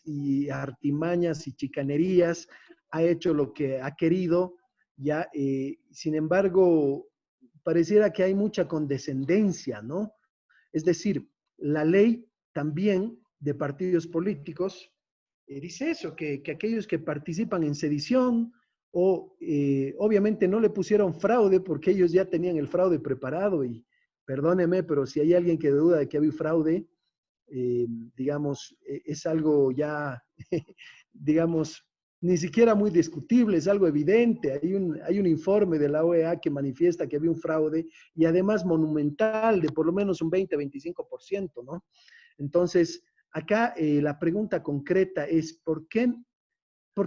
y artimañas y chicanerías, ha hecho lo que ha querido, ya, sin embargo, pareciera que hay mucha condescendencia, ¿no? Es decir, la ley también de partidos políticos dice eso, que aquellos que participan en sedición o obviamente no le pusieron fraude porque ellos ya tenían el fraude preparado y perdóneme, pero si hay alguien que duda de que había fraude, digamos, es algo ya, digamos, ni siquiera muy discutible, es algo evidente. Hay un informe de la OEA que manifiesta que había un fraude y además monumental de por lo menos un 20-25%, ¿no? Entonces, acá la pregunta concreta es, ¿por qué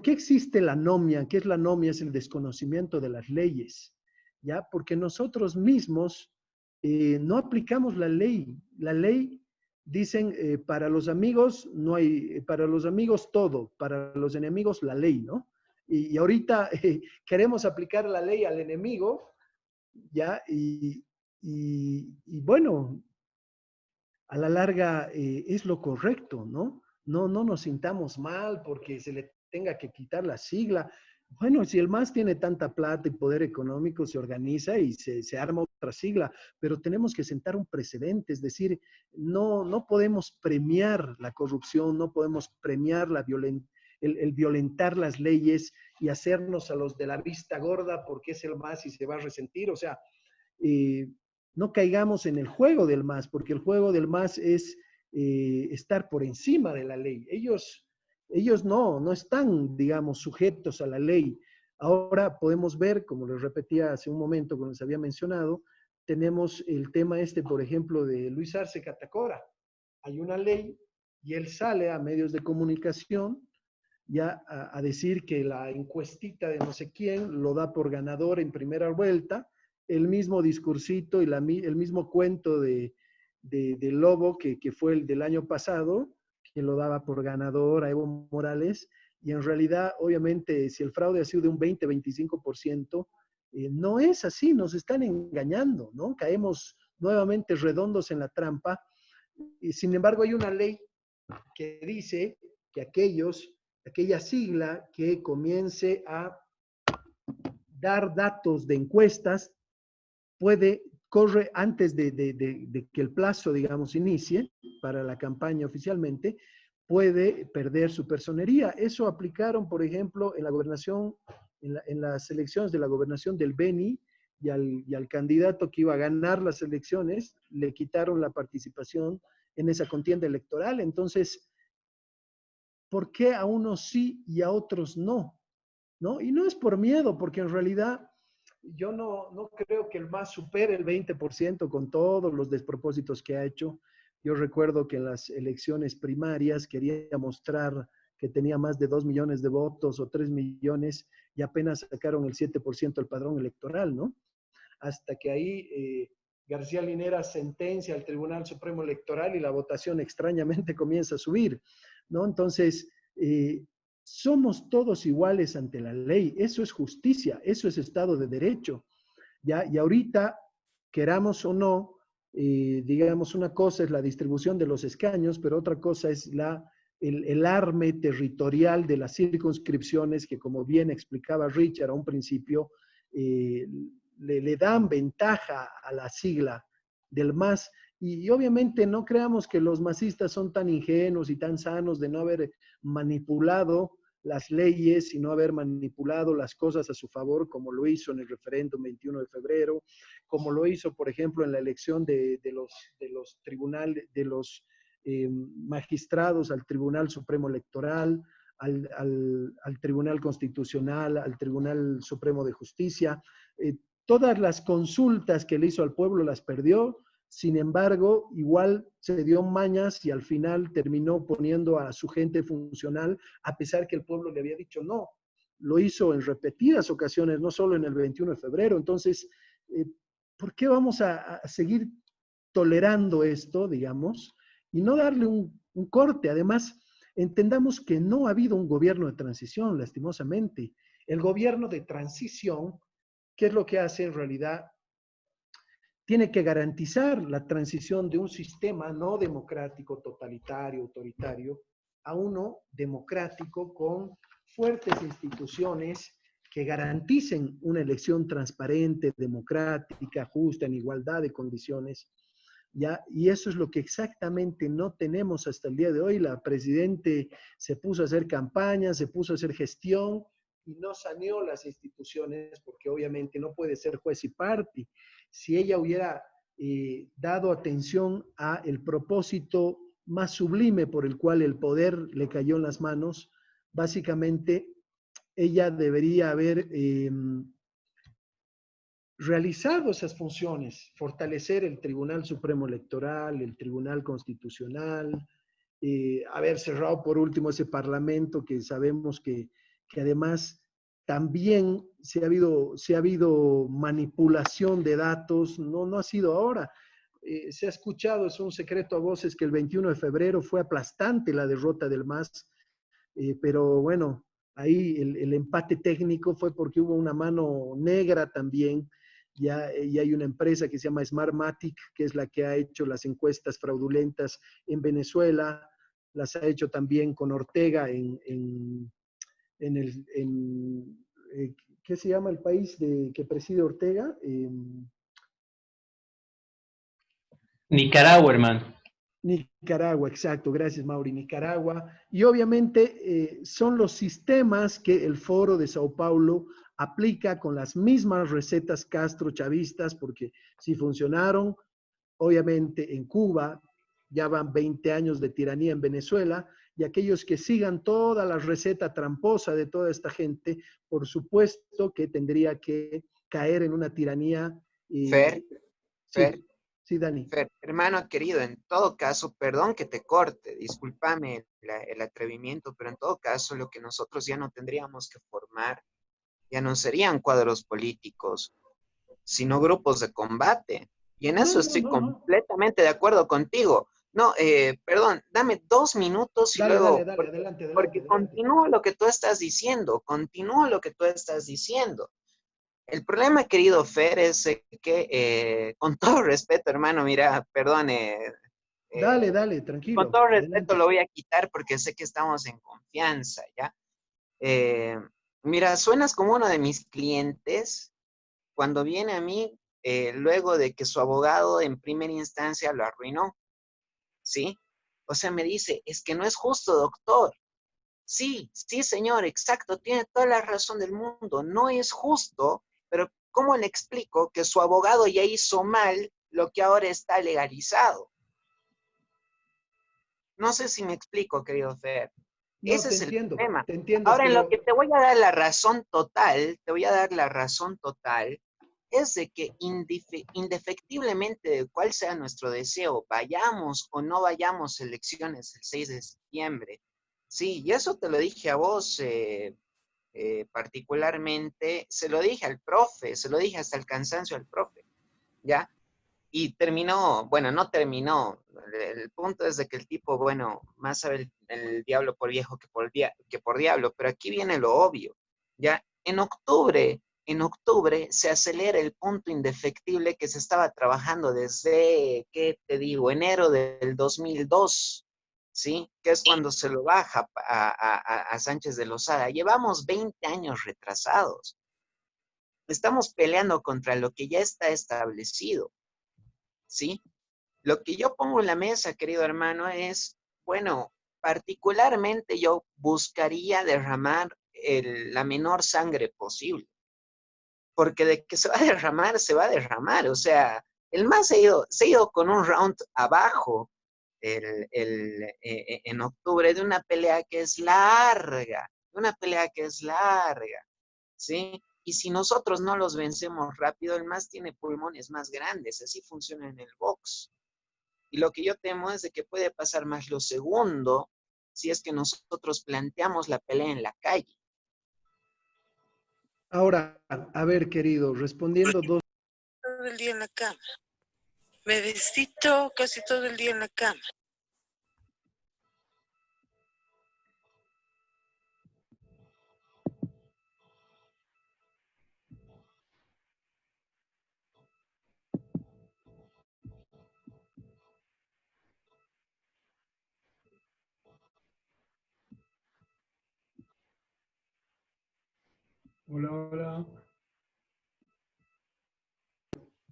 existe la anomia? ¿Qué es la anomia? Es el desconocimiento de las leyes, ¿ya? Porque nosotros mismos no aplicamos la ley. La ley, dicen, para los amigos no hay, para los amigos todo, para los enemigos la ley, ¿no? Y ahorita queremos aplicar la ley al enemigo, ¿ya? Y bueno, a la larga es lo correcto, ¿no? No nos sintamos mal porque se le tenga que quitar la sigla. Bueno, si el MAS tiene tanta plata y poder económico, se organiza y se arma otra sigla, pero tenemos que sentar un precedente, es decir, no podemos premiar la corrupción, no podemos premiar el violentar las leyes y hacernos a los de la vista gorda porque es el MAS y se va a resentir. O sea, eh, no caigamos en el juego del MAS, porque el juego del MAS es estar por encima de la ley. Ellos no están, digamos, sujetos a la ley. Ahora podemos ver, como les repetía hace un momento, como les había mencionado, tenemos el tema este, por ejemplo, de Luis Arce Catacora. Hay una ley y él sale a medios de comunicación ya a decir que la encuestita de no sé quién lo da por ganador en primera vuelta, el mismo discursito y el mismo cuento del Lobo que fue el del año pasado, que lo daba por ganador a Evo Morales, y en realidad, obviamente, si el fraude ha sido de un 20-25%, no es así, nos están engañando, ¿no? Caemos nuevamente redondos en la trampa, y sin embargo hay una ley que dice que aquella sigla que comience a dar datos de encuestas corre antes de que el plazo, digamos, inicie para la campaña oficialmente, puede perder su personería. Eso aplicaron, por ejemplo, en la gobernación, en las elecciones de la gobernación del Beni, y al candidato que iba a ganar las elecciones le quitaron la participación en esa contienda electoral. Entonces, ¿por qué a unos sí y a otros no? ¿No? Y no es por miedo, porque en realidad yo no creo que el MAS supere el 20% con todos los despropósitos que ha hecho. Yo recuerdo que en las elecciones primarias quería mostrar que tenía más de 2 millones de votos o 3 millones y apenas sacaron el 7% del padrón electoral, ¿no? Hasta que ahí García Linera sentencia al Tribunal Supremo Electoral y la votación extrañamente comienza a subir, ¿no? Entonces, somos todos iguales ante la ley, eso es justicia, eso es Estado de Derecho, ¿ya? Y ahorita, queramos o no, digamos, una cosa es la distribución de los escaños, pero otra cosa es el arme territorial de las circunscripciones que, como bien explicaba Richard a un principio, le dan ventaja a la sigla del MAS. Y obviamente no creamos que los masistas son tan ingenuos y tan sanos de no haber manipulado las leyes y no haber manipulado las cosas a su favor, como lo hizo en el referéndum 21 de febrero, como lo hizo, por ejemplo, en la elección de los tribunales, de los magistrados al Tribunal Supremo Electoral, al Tribunal Constitucional, al Tribunal Supremo de Justicia. Todas las consultas que le hizo al pueblo las perdió. Sin embargo, igual se dio mañas y al final terminó poniendo a su gente funcional, a pesar que el pueblo le había dicho no. Lo hizo en repetidas ocasiones, no solo en el 21 de febrero. Entonces, ¿por qué vamos a seguir tolerando esto, digamos, y no darle un corte? Además, entendamos que no ha habido un gobierno de transición, lastimosamente. El gobierno de transición, ¿qué es lo que hace en realidad? Tiene que garantizar la transición de un sistema no democrático, totalitario, autoritario, a uno democrático con fuertes instituciones que garanticen una elección transparente, democrática, justa, en igualdad de condiciones. ¿Ya? Y eso es lo que exactamente no tenemos hasta el día de hoy. La presidente se puso a hacer campaña, se puso a hacer gestión y no saneó las instituciones porque obviamente no puede ser juez y parte. Si ella hubiera dado atención a el propósito más sublime por el cual el poder le cayó en las manos, básicamente ella debería haber realizado esas funciones, fortalecer el Tribunal Supremo Electoral, el Tribunal Constitucional, haber cerrado por último ese Parlamento que sabemos que además también se ha habido manipulación de datos, no ha sido ahora. Se ha escuchado, es un secreto a voces, que el 21 de febrero fue aplastante la derrota del MAS, pero bueno, ahí el empate técnico fue porque hubo una mano negra también. Ya, y hay una empresa que se llama Smartmatic, que es la que ha hecho las encuestas fraudulentas en Venezuela, las ha hecho también con Ortega en el, ¿qué se llama el país que preside Ortega? Nicaragua, hermano. Nicaragua, exacto, gracias Mauri, Nicaragua. Y obviamente son los sistemas que el Foro de Sao Paulo aplica con las mismas recetas Castro-chavistas, porque si funcionaron, obviamente en Cuba ya van 20 años de tiranía en Venezuela, y aquellos que sigan toda la receta tramposa de toda esta gente, por supuesto que tendría que caer en una tiranía. Fer, Sí, Fer, sí, Dani. Fer, hermano querido, en todo caso, perdón que te corte, discúlpame el atrevimiento, pero en todo caso lo que nosotros ya no tendríamos que formar ya no serían cuadros políticos, sino grupos de combate. Y en No, eso no, estoy no, no. completamente de acuerdo contigo. No, perdón, dame 2 minutos y Dale, dale, luego, dale, adelante, adelante, porque adelante. continúo lo que tú estás diciendo, continúo lo que tú estás diciendo. El problema, querido Fer, es que, con todo respeto, hermano, mira, perdone, Dale, eh, dale, con tranquilo, todo respeto adelante. lo voy a quitar porque sé que estamos en confianza, ¿ya? Eh, Mira, suenas como uno de mis clientes cuando viene a mí luego de que su abogado en primera instancia lo arruinó, ¿sí? O sea, me dice, es que no es justo, doctor. Sí, sí, señor, exacto, tiene toda la razón del mundo, no es justo, pero ¿cómo le explico que su abogado ya hizo mal lo que ahora está legalizado? No sé si me explico, querido Fer. No, Ese es el problema. te entiendo, Ahora, en lo pero que te voy a dar la razón total, te voy a dar la razón total, es de que indefectiblemente de cuál sea nuestro deseo, vayamos o no vayamos a elecciones el 6 de septiembre. Sí, y eso te lo dije a vos particularmente, se lo dije al profe, se lo dije hasta el cansancio al profe, ¿ya? Y terminó, bueno, no terminó. El punto es de que el tipo, bueno, más sabe el diablo por viejo que por diablo, pero aquí viene lo obvio. Ya en octubre se acelera el punto indefectible que se estaba trabajando desde, ¿qué te digo? Enero del 2002, ¿sí? Que es cuando se lo baja a Sánchez de Lozada. Llevamos 20 años retrasados. Estamos peleando contra lo que ya está establecido. ¿Sí? Lo que yo pongo en la mesa, querido hermano, es, bueno, particularmente yo buscaría derramar la menor sangre posible, porque de que se va a derramar, se va a derramar. O sea, el más se ha ido con un round abajo en octubre de una pelea que es larga, de una pelea que es larga, ¿sí? Y si nosotros no los vencemos rápido, el más tiene pulmones más grandes, así funciona en el box. Y lo que yo temo es de que puede pasar más lo segundo si es que nosotros planteamos la pelea en la calle. ahora, a ver, querido, respondiendo dos. Todo el día en la cama. Me descito casi todo el día en la cama. Hola, hola.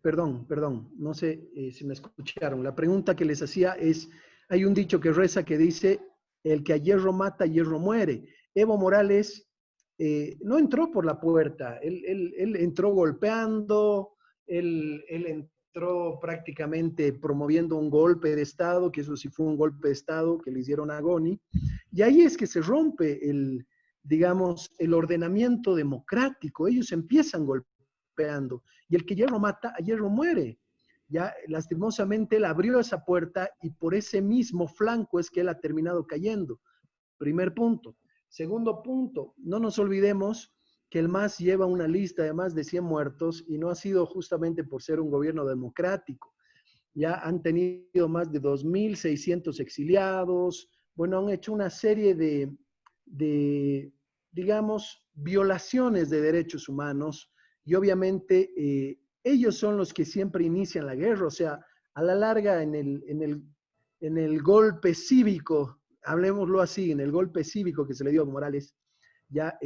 Perdón, no sé si me escucharon. La pregunta que les hacía es, hay un dicho que reza que dice, el que a hierro mata, a hierro muere. Evo Morales no entró por la puerta, él entró golpeando, él entró prácticamente promoviendo un golpe de Estado, que eso sí fue un golpe de Estado que le hicieron a Goni, y ahí es que se rompe digamos, el ordenamiento democrático. Ellos empiezan golpeando. Y el que hierro mata, a hierro muere. Ya lastimosamente él abrió esa puerta y por ese mismo flanco es que él ha terminado cayendo. Primer punto. Segundo punto, no nos olvidemos que el MAS lleva una lista de más de 100 muertos y no ha sido justamente por ser un gobierno democrático. Ya han tenido más de 2.600 exiliados, bueno, han hecho una serie de digamos, violaciones de derechos humanos y obviamente ellos son los que siempre inician la guerra, o sea, a la larga en el golpe cívico, hablemoslo así, en el golpe cívico que se le dio a Morales, ya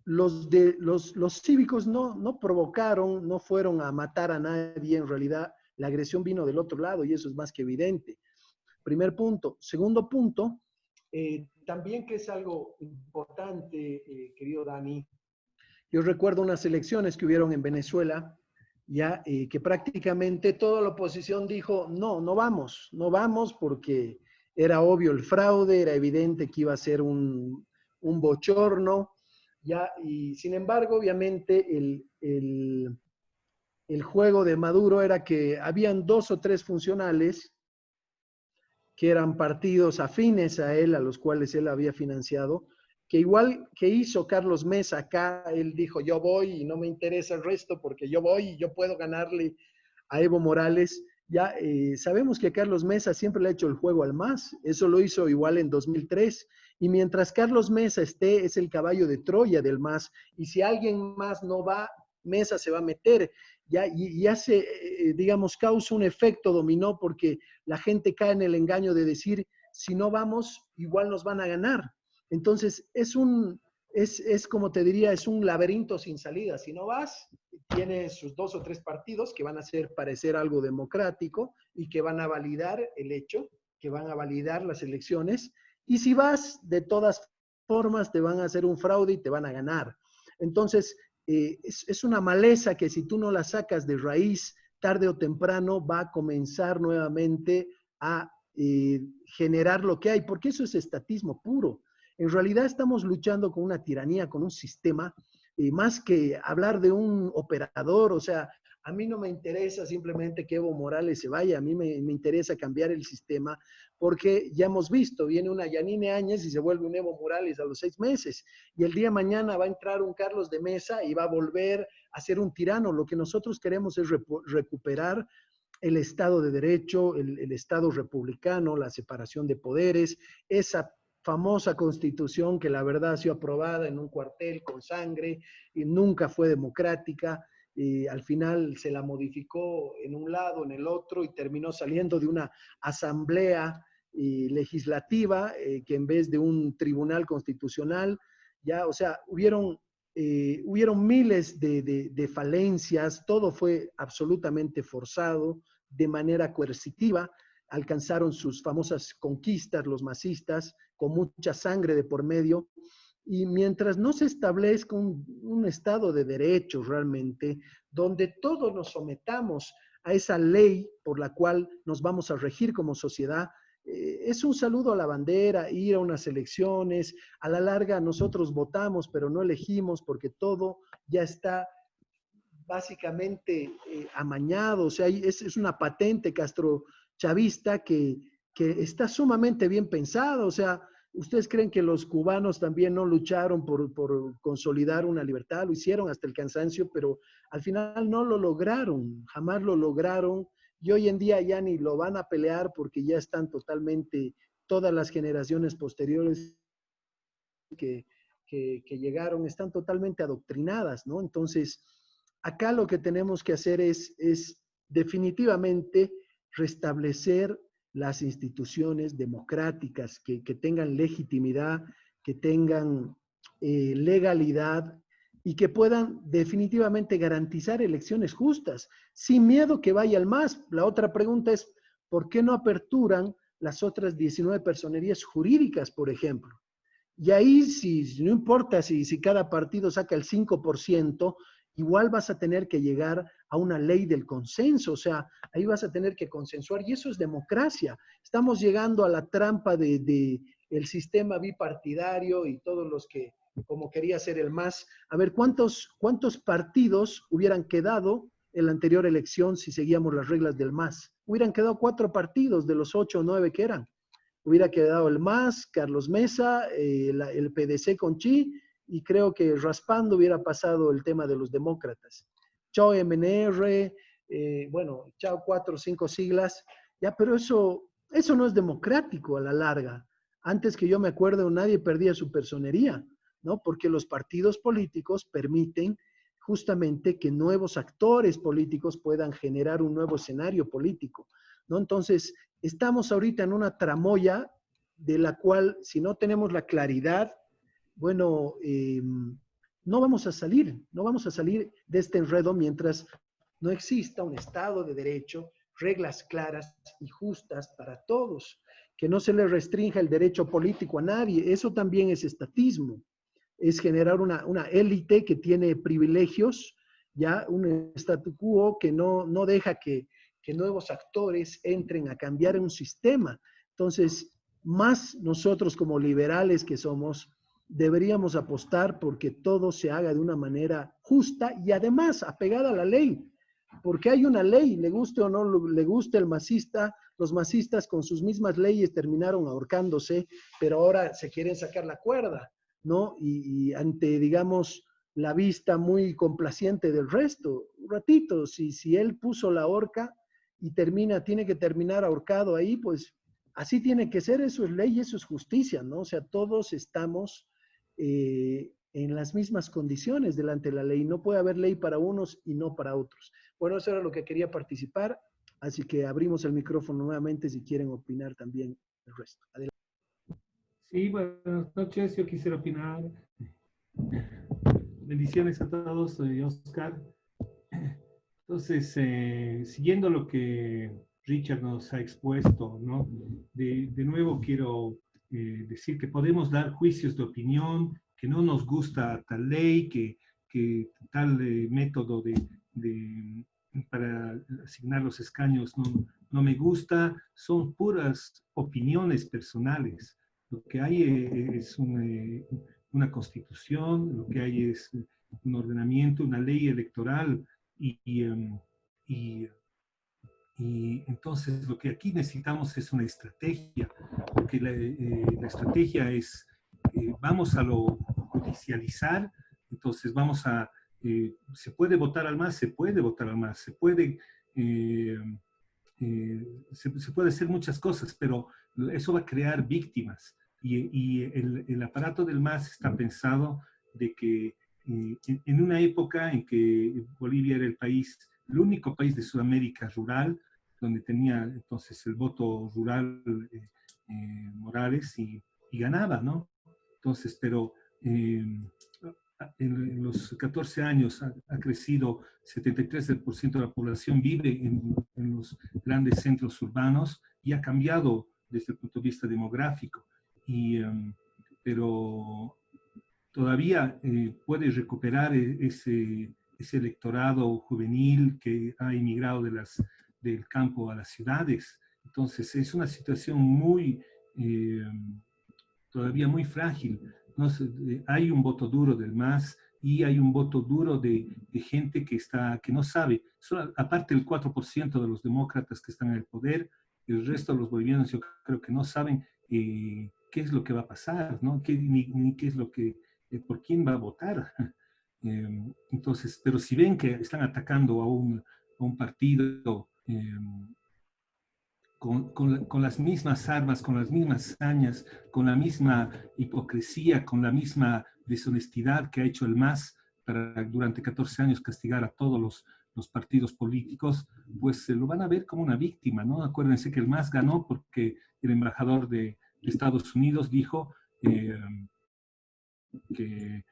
los cívicos no provocaron, no fueron a matar a nadie, en realidad la agresión vino del otro lado y eso es más que evidente. Primer punto. Segundo punto, también que es algo importante, querido Dani, yo recuerdo unas elecciones que hubieron en Venezuela, ya que prácticamente toda la oposición dijo, no vamos, no vamos porque era obvio el fraude, era evidente que iba a ser un bochorno, ya, y sin embargo, obviamente, el juego de Maduro era que habían 2 o 3 funcionales que eran partidos afines a él, a los cuales él había financiado, que igual que hizo Carlos Mesa acá, él dijo, yo voy y no me interesa el resto porque yo voy y yo puedo ganarle a Evo Morales. Ya sabemos que Carlos Mesa siempre le ha hecho el juego al MAS, eso lo hizo igual en 2003, y mientras Carlos Mesa esté, es el caballo de Troya del MAS, y si alguien más no va, Mesa se va a meter, ya, y hace, digamos, causa un efecto dominó porque la gente cae en el engaño de decir, si no vamos, igual nos van a ganar. Entonces, es como te diría, es un laberinto sin salida. Si no vas, tiene sus 2 o 3 partidos que van a hacer parecer algo democrático y que van a validar el hecho, que van a validar las elecciones. Y si vas, de todas formas, te van a hacer un fraude y te van a ganar. Entonces, es una maleza que si tú no la sacas de raíz, tarde o temprano va a comenzar nuevamente a generar lo que hay, porque eso es estatismo puro. En realidad estamos luchando con una tiranía, con un sistema, más que hablar de un operador, o sea, a mí no me interesa simplemente que Evo Morales se vaya, a mí me interesa cambiar el sistema, porque ya hemos visto, viene una Yanine Áñez y se vuelve un Evo Morales a los 6 meses, y el día de mañana va a entrar un Carlos de Mesa y va a volver a ser un tirano. Lo que nosotros queremos es recuperar el Estado de Derecho, el Estado republicano, la separación de poderes, esa famosa constitución que la verdad ha sido aprobada en un cuartel con sangre y nunca fue democrática, y al final se la modificó en un lado, en el otro, y terminó saliendo de una asamblea legislativa que en vez de un tribunal constitucional, ya, o sea, hubieron miles de falencias, todo fue absolutamente forzado, de manera coercitiva, alcanzaron sus famosas conquistas los masistas, con mucha sangre de por medio, y mientras no se establezca un Estado de derecho realmente, donde todos nos sometamos a esa ley por la cual nos vamos a regir como sociedad, es un saludo a la bandera, ir a unas elecciones, a la larga nosotros votamos, pero no elegimos porque todo ya está básicamente amañado, o sea, es una patente castrochavista que está sumamente bien pensada, o sea, ¿ustedes creen que los cubanos también no lucharon por consolidar una libertad? Lo hicieron hasta el cansancio, pero al final no lo lograron, jamás lo lograron, y hoy en día ya ni lo van a pelear porque ya están totalmente, todas las generaciones posteriores que llegaron están totalmente adoctrinadas, ¿no? Entonces, acá lo que tenemos que hacer es definitivamente restablecer las instituciones democráticas que tengan legitimidad, que tengan legalidad y que puedan definitivamente garantizar elecciones justas, sin miedo que vaya al MAS. La otra pregunta es, ¿por qué no aperturan las otras 19 personerías jurídicas, por ejemplo? Y ahí, si no importa si cada partido saca el 5%, igual vas a tener que llegar a una ley del consenso, o sea, ahí vas a tener que consensuar, y eso es democracia. Estamos llegando a la trampa de el sistema bipartidario y todos los que, como quería ser el MAS, a ver, ¿cuántos partidos hubieran quedado en la anterior elección si seguíamos las reglas del MAS? Hubieran quedado 4 partidos de los 8 o 9 que eran. Hubiera quedado el MAS, Carlos Mesa, el PDC con Chi, y creo que raspando hubiera pasado el tema de los demócratas. Chao MNR, bueno, chao 4 o 5 siglas, ya, pero eso no es democrático a la larga. Antes que yo me acuerdo, nadie perdía su personería, ¿no? Porque los partidos políticos permiten justamente que nuevos actores políticos puedan generar un nuevo escenario político, ¿no? Entonces, estamos ahorita en una tramoya de la cual, si no tenemos la claridad, bueno, no vamos a salir de este enredo mientras no exista un Estado de Derecho, reglas claras y justas para todos, que no se le restrinja el derecho político a nadie. Eso también es estatismo, es generar una élite que tiene privilegios, ya un statu quo que no deja que nuevos actores entren a cambiar un sistema. Entonces, más nosotros como liberales que somos, deberíamos apostar porque todo se haga de una manera justa y además apegada a la ley, porque hay una ley, le guste o no le guste el masista, los masistas con sus mismas leyes terminaron ahorcándose, pero ahora se quieren sacar la cuerda, ¿no? Y ante, digamos, la vista muy complaciente del resto, un ratito, si él puso la horca y tiene que terminar ahorcado ahí, pues así tiene que ser, eso es ley, eso es justicia, ¿no? O sea, todos estamos en las mismas condiciones delante de la ley. No puede haber ley para unos y no para otros. Bueno, eso era lo que quería participar, así que abrimos el micrófono nuevamente si quieren opinar también el resto. Adelante. Sí, buenas noches, yo quisiera opinar. Bendiciones a todos, soy Oscar. Entonces, siguiendo lo que Richard nos ha expuesto, ¿no? De nuevo quiero decir que podemos dar juicios de opinión, que no nos gusta tal ley, que tal método para asignar los escaños no me gusta, son puras opiniones personales. Lo que hay es una constitución, lo que hay es un ordenamiento, una ley electoral, y entonces lo que aquí necesitamos es una estrategia, porque la estrategia es, vamos a lo judicializar, entonces se puede votar al MAS, se puede votar al MAS, se puede hacer muchas cosas, pero eso va a crear víctimas, y el aparato del MAS está pensado de que en una época en que Bolivia era el único país de Sudamérica rural, donde tenía entonces el voto rural Morales y ganaba, ¿no? Entonces, pero en los 14 años ha crecido, 73% de la población vive en los grandes centros urbanos y ha cambiado desde el punto de vista demográfico. Pero todavía puede recuperar ese electorado juvenil que ha emigrado del campo a las ciudades. Entonces es una situación todavía muy frágil. No sé, hay un voto duro del MAS y hay un voto duro de gente que no sabe. Aparte del 4% de los demócratas que están en el poder, el resto de los bolivianos yo creo que no saben qué es lo que va a pasar, ¿no? Ni qué es lo que por quién va a votar. Entonces, pero si ven que están atacando a un partido con las mismas armas, con las mismas hazañas, con la misma hipocresía, con la misma deshonestidad que ha hecho el MAS para durante 14 años castigar a todos los partidos políticos, pues se lo van a ver como una víctima, ¿no? Acuérdense que el MAS ganó porque el embajador de Estados Unidos dijo que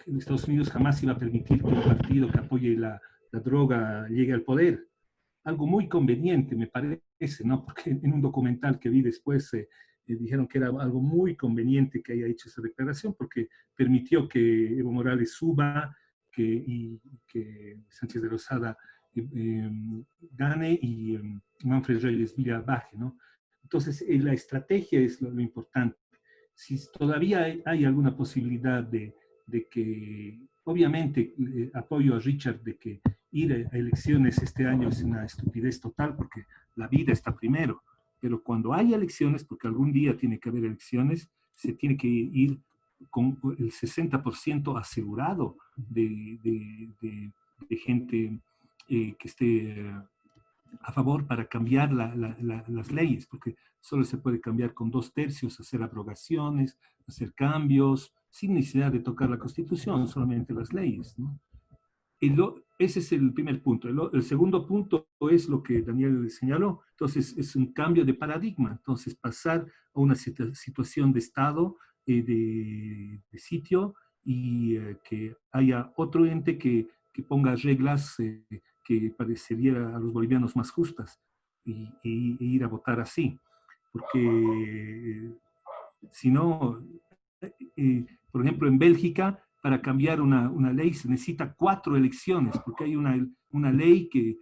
Estados Unidos jamás iba a permitir que un partido que apoye la droga llegue al poder. Algo muy conveniente, me parece, ¿no? Porque en un documental que vi después dijeron que era algo muy conveniente que haya hecho esa declaración, porque permitió que Evo Morales suba y que Sánchez de Lozada gane y Manfred Reyes Villa baje, ¿no? Entonces, la estrategia es lo importante. Si todavía hay alguna posibilidad de que, obviamente, apoyo a Richard de que ir a elecciones este año es una estupidez total porque la vida está primero. Pero cuando hay elecciones, porque algún día tiene que haber elecciones, se tiene que ir con el 60% asegurado de gente que esté a favor para cambiar las leyes, porque solo se puede cambiar con 2/3, hacer abrogaciones, hacer cambios, sin necesidad de tocar la Constitución, solamente las leyes, ¿no? Ese es el primer punto. El segundo punto es lo que Daniel señaló. Entonces, es un cambio de paradigma. Entonces, pasar a una situación de Estado, de sitio, y que haya otro ente que ponga reglas que parecería a los bolivianos más justas e ir a votar así. Porque si no, por ejemplo, en Bélgica, para cambiar una ley se necesita 4 elecciones, porque hay una ley que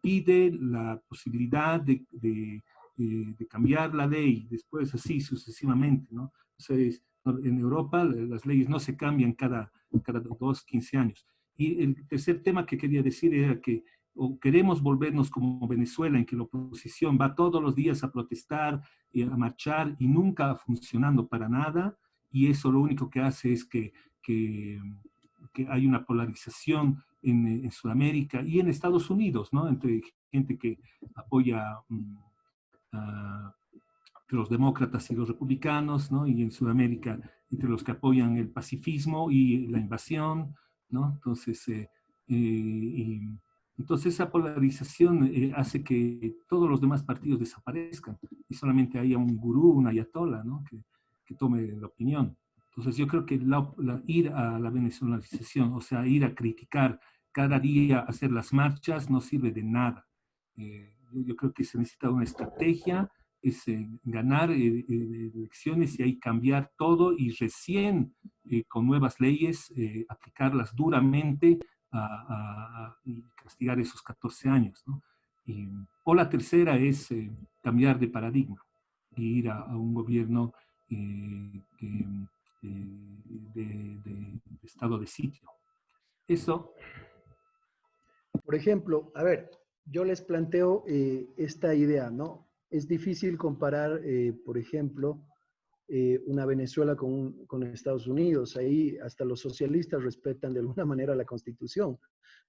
pide la posibilidad de cambiar la ley, después así sucesivamente, ¿no? Entonces, en Europa las leyes no se cambian cada 15 años. Y el tercer tema que quería decir era que o queremos volvernos como Venezuela, en que la oposición va todos los días a protestar, a marchar y nunca funcionando para nada, y eso lo único que hace es que hay una polarización en Sudamérica y en Estados Unidos, ¿no? Entre gente que apoya a los demócratas y los republicanos, ¿no? Y en Sudamérica entre los que apoyan el pacifismo y la invasión, ¿no? Entonces, entonces esa polarización hace que todos los demás partidos desaparezcan y solamente haya un gurú, un ayatollah, ¿no? que tome la opinión. Entonces yo creo que ir a la venezolanización, o sea, ir a criticar cada día, hacer las marchas, no sirve de nada. Yo creo que se necesita una estrategia, es ganar elecciones y ahí cambiar todo y recién con nuevas leyes aplicarlas duramente y castigar esos 14 años, ¿no? O la tercera es cambiar de paradigma y ir a un gobierno de estado de sitio. Eso. Por ejemplo, a ver, yo les planteo esta idea, ¿no? Es difícil comparar, por ejemplo, una Venezuela con Estados Unidos. Ahí hasta los socialistas respetan de alguna manera la Constitución.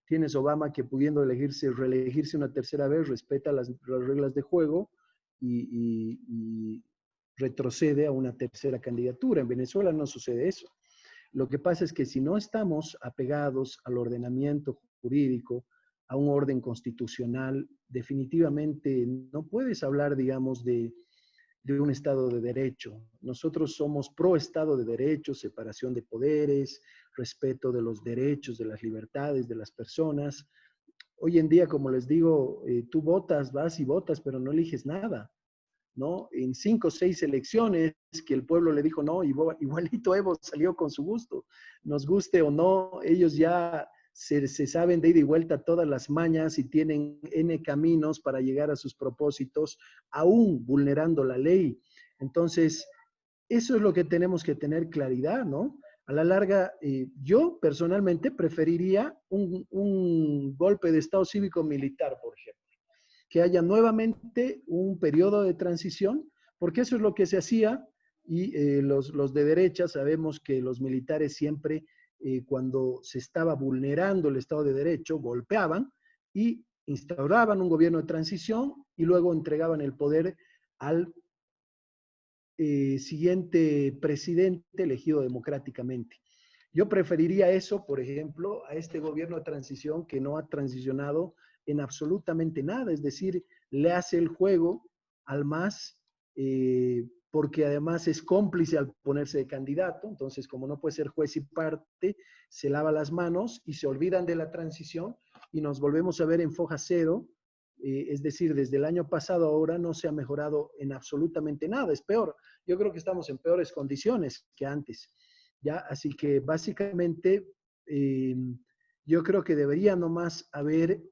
Tienes Obama que pudiendo reelegirse una tercera vez, respeta las reglas de juego y retrocede a una tercera candidatura. En Venezuela no sucede eso. Lo que pasa es que si no estamos apegados al ordenamiento jurídico, a un orden constitucional, definitivamente no puedes hablar, digamos, de un Estado de Derecho. Nosotros somos pro Estado de Derecho, separación de poderes, respeto de los derechos, de las libertades de las personas. Hoy en día, como les digo, tú votas, vas y votas, pero no eliges nada, ¿no? En 5 o 6 elecciones que el pueblo le dijo no, igualito Evo salió con su gusto. Nos guste o no, ellos ya se saben de ida y vuelta todas las mañas y tienen N caminos para llegar a sus propósitos, aún vulnerando la ley. Entonces, eso es lo que tenemos que tener claridad, ¿no? A la larga, yo personalmente preferiría un golpe de Estado cívico-militar, por ejemplo, que haya nuevamente un periodo de transición, porque eso es lo que se hacía y los de derecha sabemos que los militares siempre, cuando se estaba vulnerando el Estado de Derecho, golpeaban y instauraban un gobierno de transición y luego entregaban el poder al siguiente presidente elegido democráticamente. Yo preferiría eso, por ejemplo, a este gobierno de transición que no ha transicionado en absolutamente nada, es decir, le hace el juego al más porque además es cómplice al ponerse de candidato. Entonces, como no puede ser juez y parte, se lava las manos y se olvidan de la transición y nos volvemos a ver en foja cero. Es decir, desde el año pasado ahora no se ha mejorado en absolutamente nada, es peor. Yo creo que estamos en peores condiciones que antes, ¿ya? Así que básicamente yo creo que debería nomás haber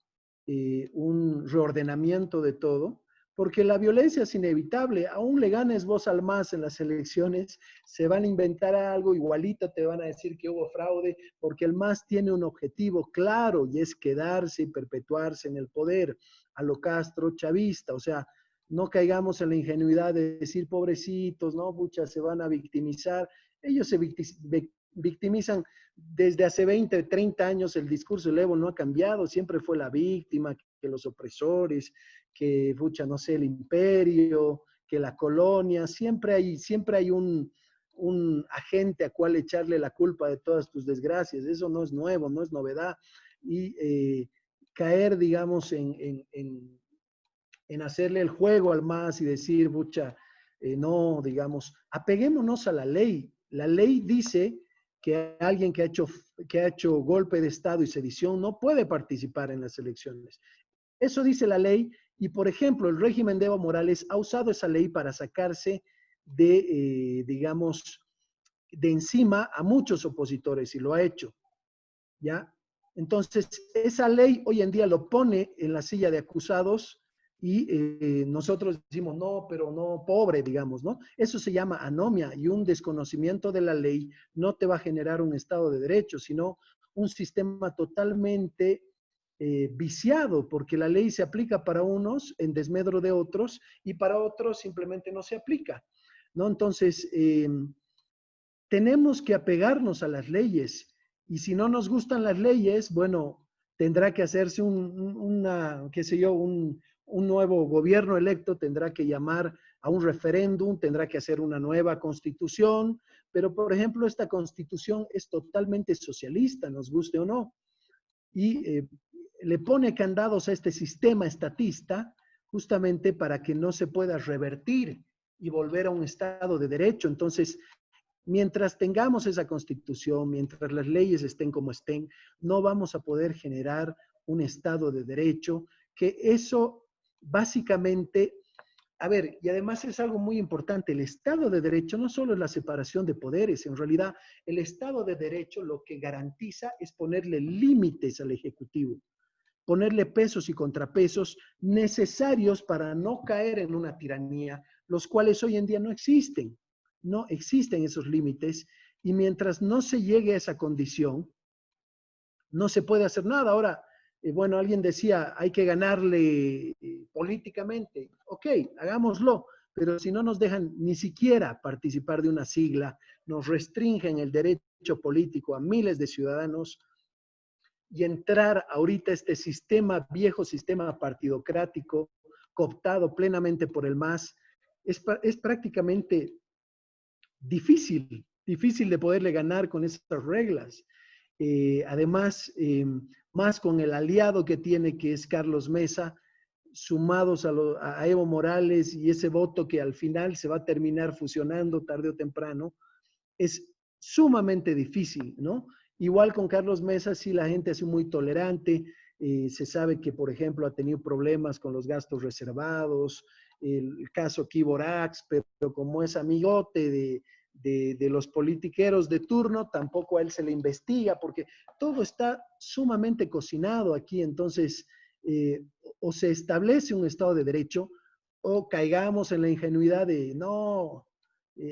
un reordenamiento de todo, porque la violencia es inevitable. Aún le ganes vos al MAS en las elecciones, se van a inventar algo, igualito te van a decir que hubo fraude, porque el MAS tiene un objetivo claro y es quedarse y perpetuarse en el poder, a lo Castro chavista. O sea, no caigamos en la ingenuidad de decir, pobrecitos, ¿no? Pucha, se van a victimizar. Ellos se victimizan desde hace 20, 30 años. El discurso del Evo no ha cambiado, siempre fue la víctima, que los opresores, que, pucha, no sé, el imperio, que la colonia, siempre hay un agente a cual echarle la culpa de todas tus desgracias. Eso no es nuevo, no es novedad. Y caer, digamos, en hacerle el juego al MAS y decir, pucha, no, digamos, apeguémonos a la ley. La ley dice que alguien que ha hecho golpe de Estado y sedición no puede participar en las elecciones. Eso dice la ley y, por ejemplo, el régimen de Evo Morales ha usado esa ley para sacarse de, digamos, de encima a muchos opositores y lo ha hecho, ¿ya? Entonces, esa ley hoy en día lo pone en la silla de acusados y nosotros decimos, no, pero no, pobre, digamos, ¿no? Eso se llama anomia y un desconocimiento de la ley no te va a generar un Estado de Derecho, sino un sistema totalmente viciado, porque la ley se aplica para unos en desmedro de otros y para otros simplemente no se aplica, ¿no? Entonces, tenemos que apegarnos a las leyes y si no nos gustan las leyes, bueno, tendrá que hacerse qué sé yo, un nuevo gobierno electo, tendrá que llamar a un referéndum, tendrá que hacer una nueva constitución, pero por ejemplo, esta constitución es totalmente socialista, nos guste o no, y le pone candados a este sistema estatista justamente para que no se pueda revertir y volver a un Estado de Derecho. Entonces, mientras tengamos esa constitución, mientras las leyes estén como estén, no vamos a poder generar un Estado de Derecho, que eso básicamente, a ver, y además es algo muy importante, el Estado de Derecho no solo es la separación de poderes, en realidad el Estado de Derecho lo que garantiza es ponerle límites al Ejecutivo, ponerle pesos y contrapesos necesarios para no caer en una tiranía, los cuales hoy en día no existen. No existen esos límites y mientras no se llegue a esa condición, no se puede hacer nada. Ahora, bueno, alguien decía, hay que ganarle políticamente. Ok, hagámoslo, pero si no nos dejan ni siquiera participar de una sigla, nos restringen el derecho político a miles de ciudadanos, y entrar ahorita a este sistema, viejo sistema partidocrático, cooptado plenamente por el MAS, es prácticamente difícil de poderle ganar con esas reglas. Además, más con el aliado que tiene, que es Carlos Mesa, sumados a Evo Morales y ese voto que al final se va a terminar fusionando tarde o temprano, es sumamente difícil, ¿no? Igual con Carlos Mesa, sí, la gente es muy tolerante, se sabe que, por ejemplo, ha tenido problemas con los gastos reservados, el caso Kiborax, pero como es amigote de los politiqueros de turno, tampoco a él se le investiga, porque todo está sumamente cocinado aquí, entonces, o se establece un Estado de Derecho, o caigamos en la ingenuidad de, no,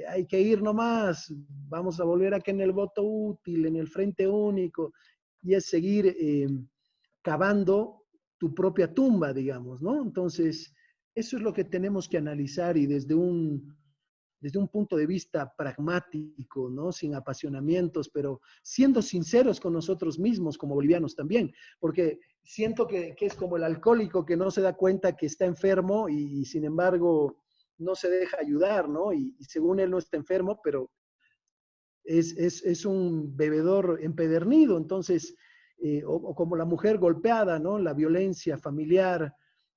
hay que ir nomás, vamos a volver aquí en el voto útil, en el frente único, y es seguir cavando tu propia tumba, digamos, ¿no? Entonces, eso es lo que tenemos que analizar y desde un punto de vista pragmático, ¿no? Sin apasionamientos, pero siendo sinceros con nosotros mismos como bolivianos también, porque siento que es como el alcohólico que no se da cuenta que está enfermo y sin embargo no se deja ayudar, ¿no? Y según él no está enfermo, pero es un bebedor empedernido, entonces, o como la mujer golpeada, ¿no? La violencia familiar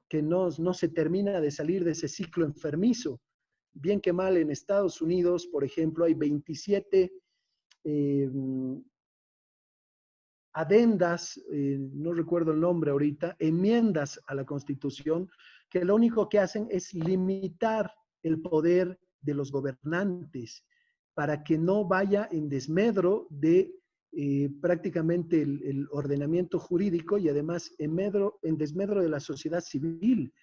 que no se termina de salir de ese ciclo enfermizo. bien que mal en Estados Unidos, por ejemplo, hay 27 adendas, no recuerdo el nombre ahorita, enmiendas a la Constitución, que lo único que hacen es limitar el poder de los gobernantes para que no vaya en desmedro de prácticamente el ordenamiento jurídico y además en desmedro de la sociedad civil.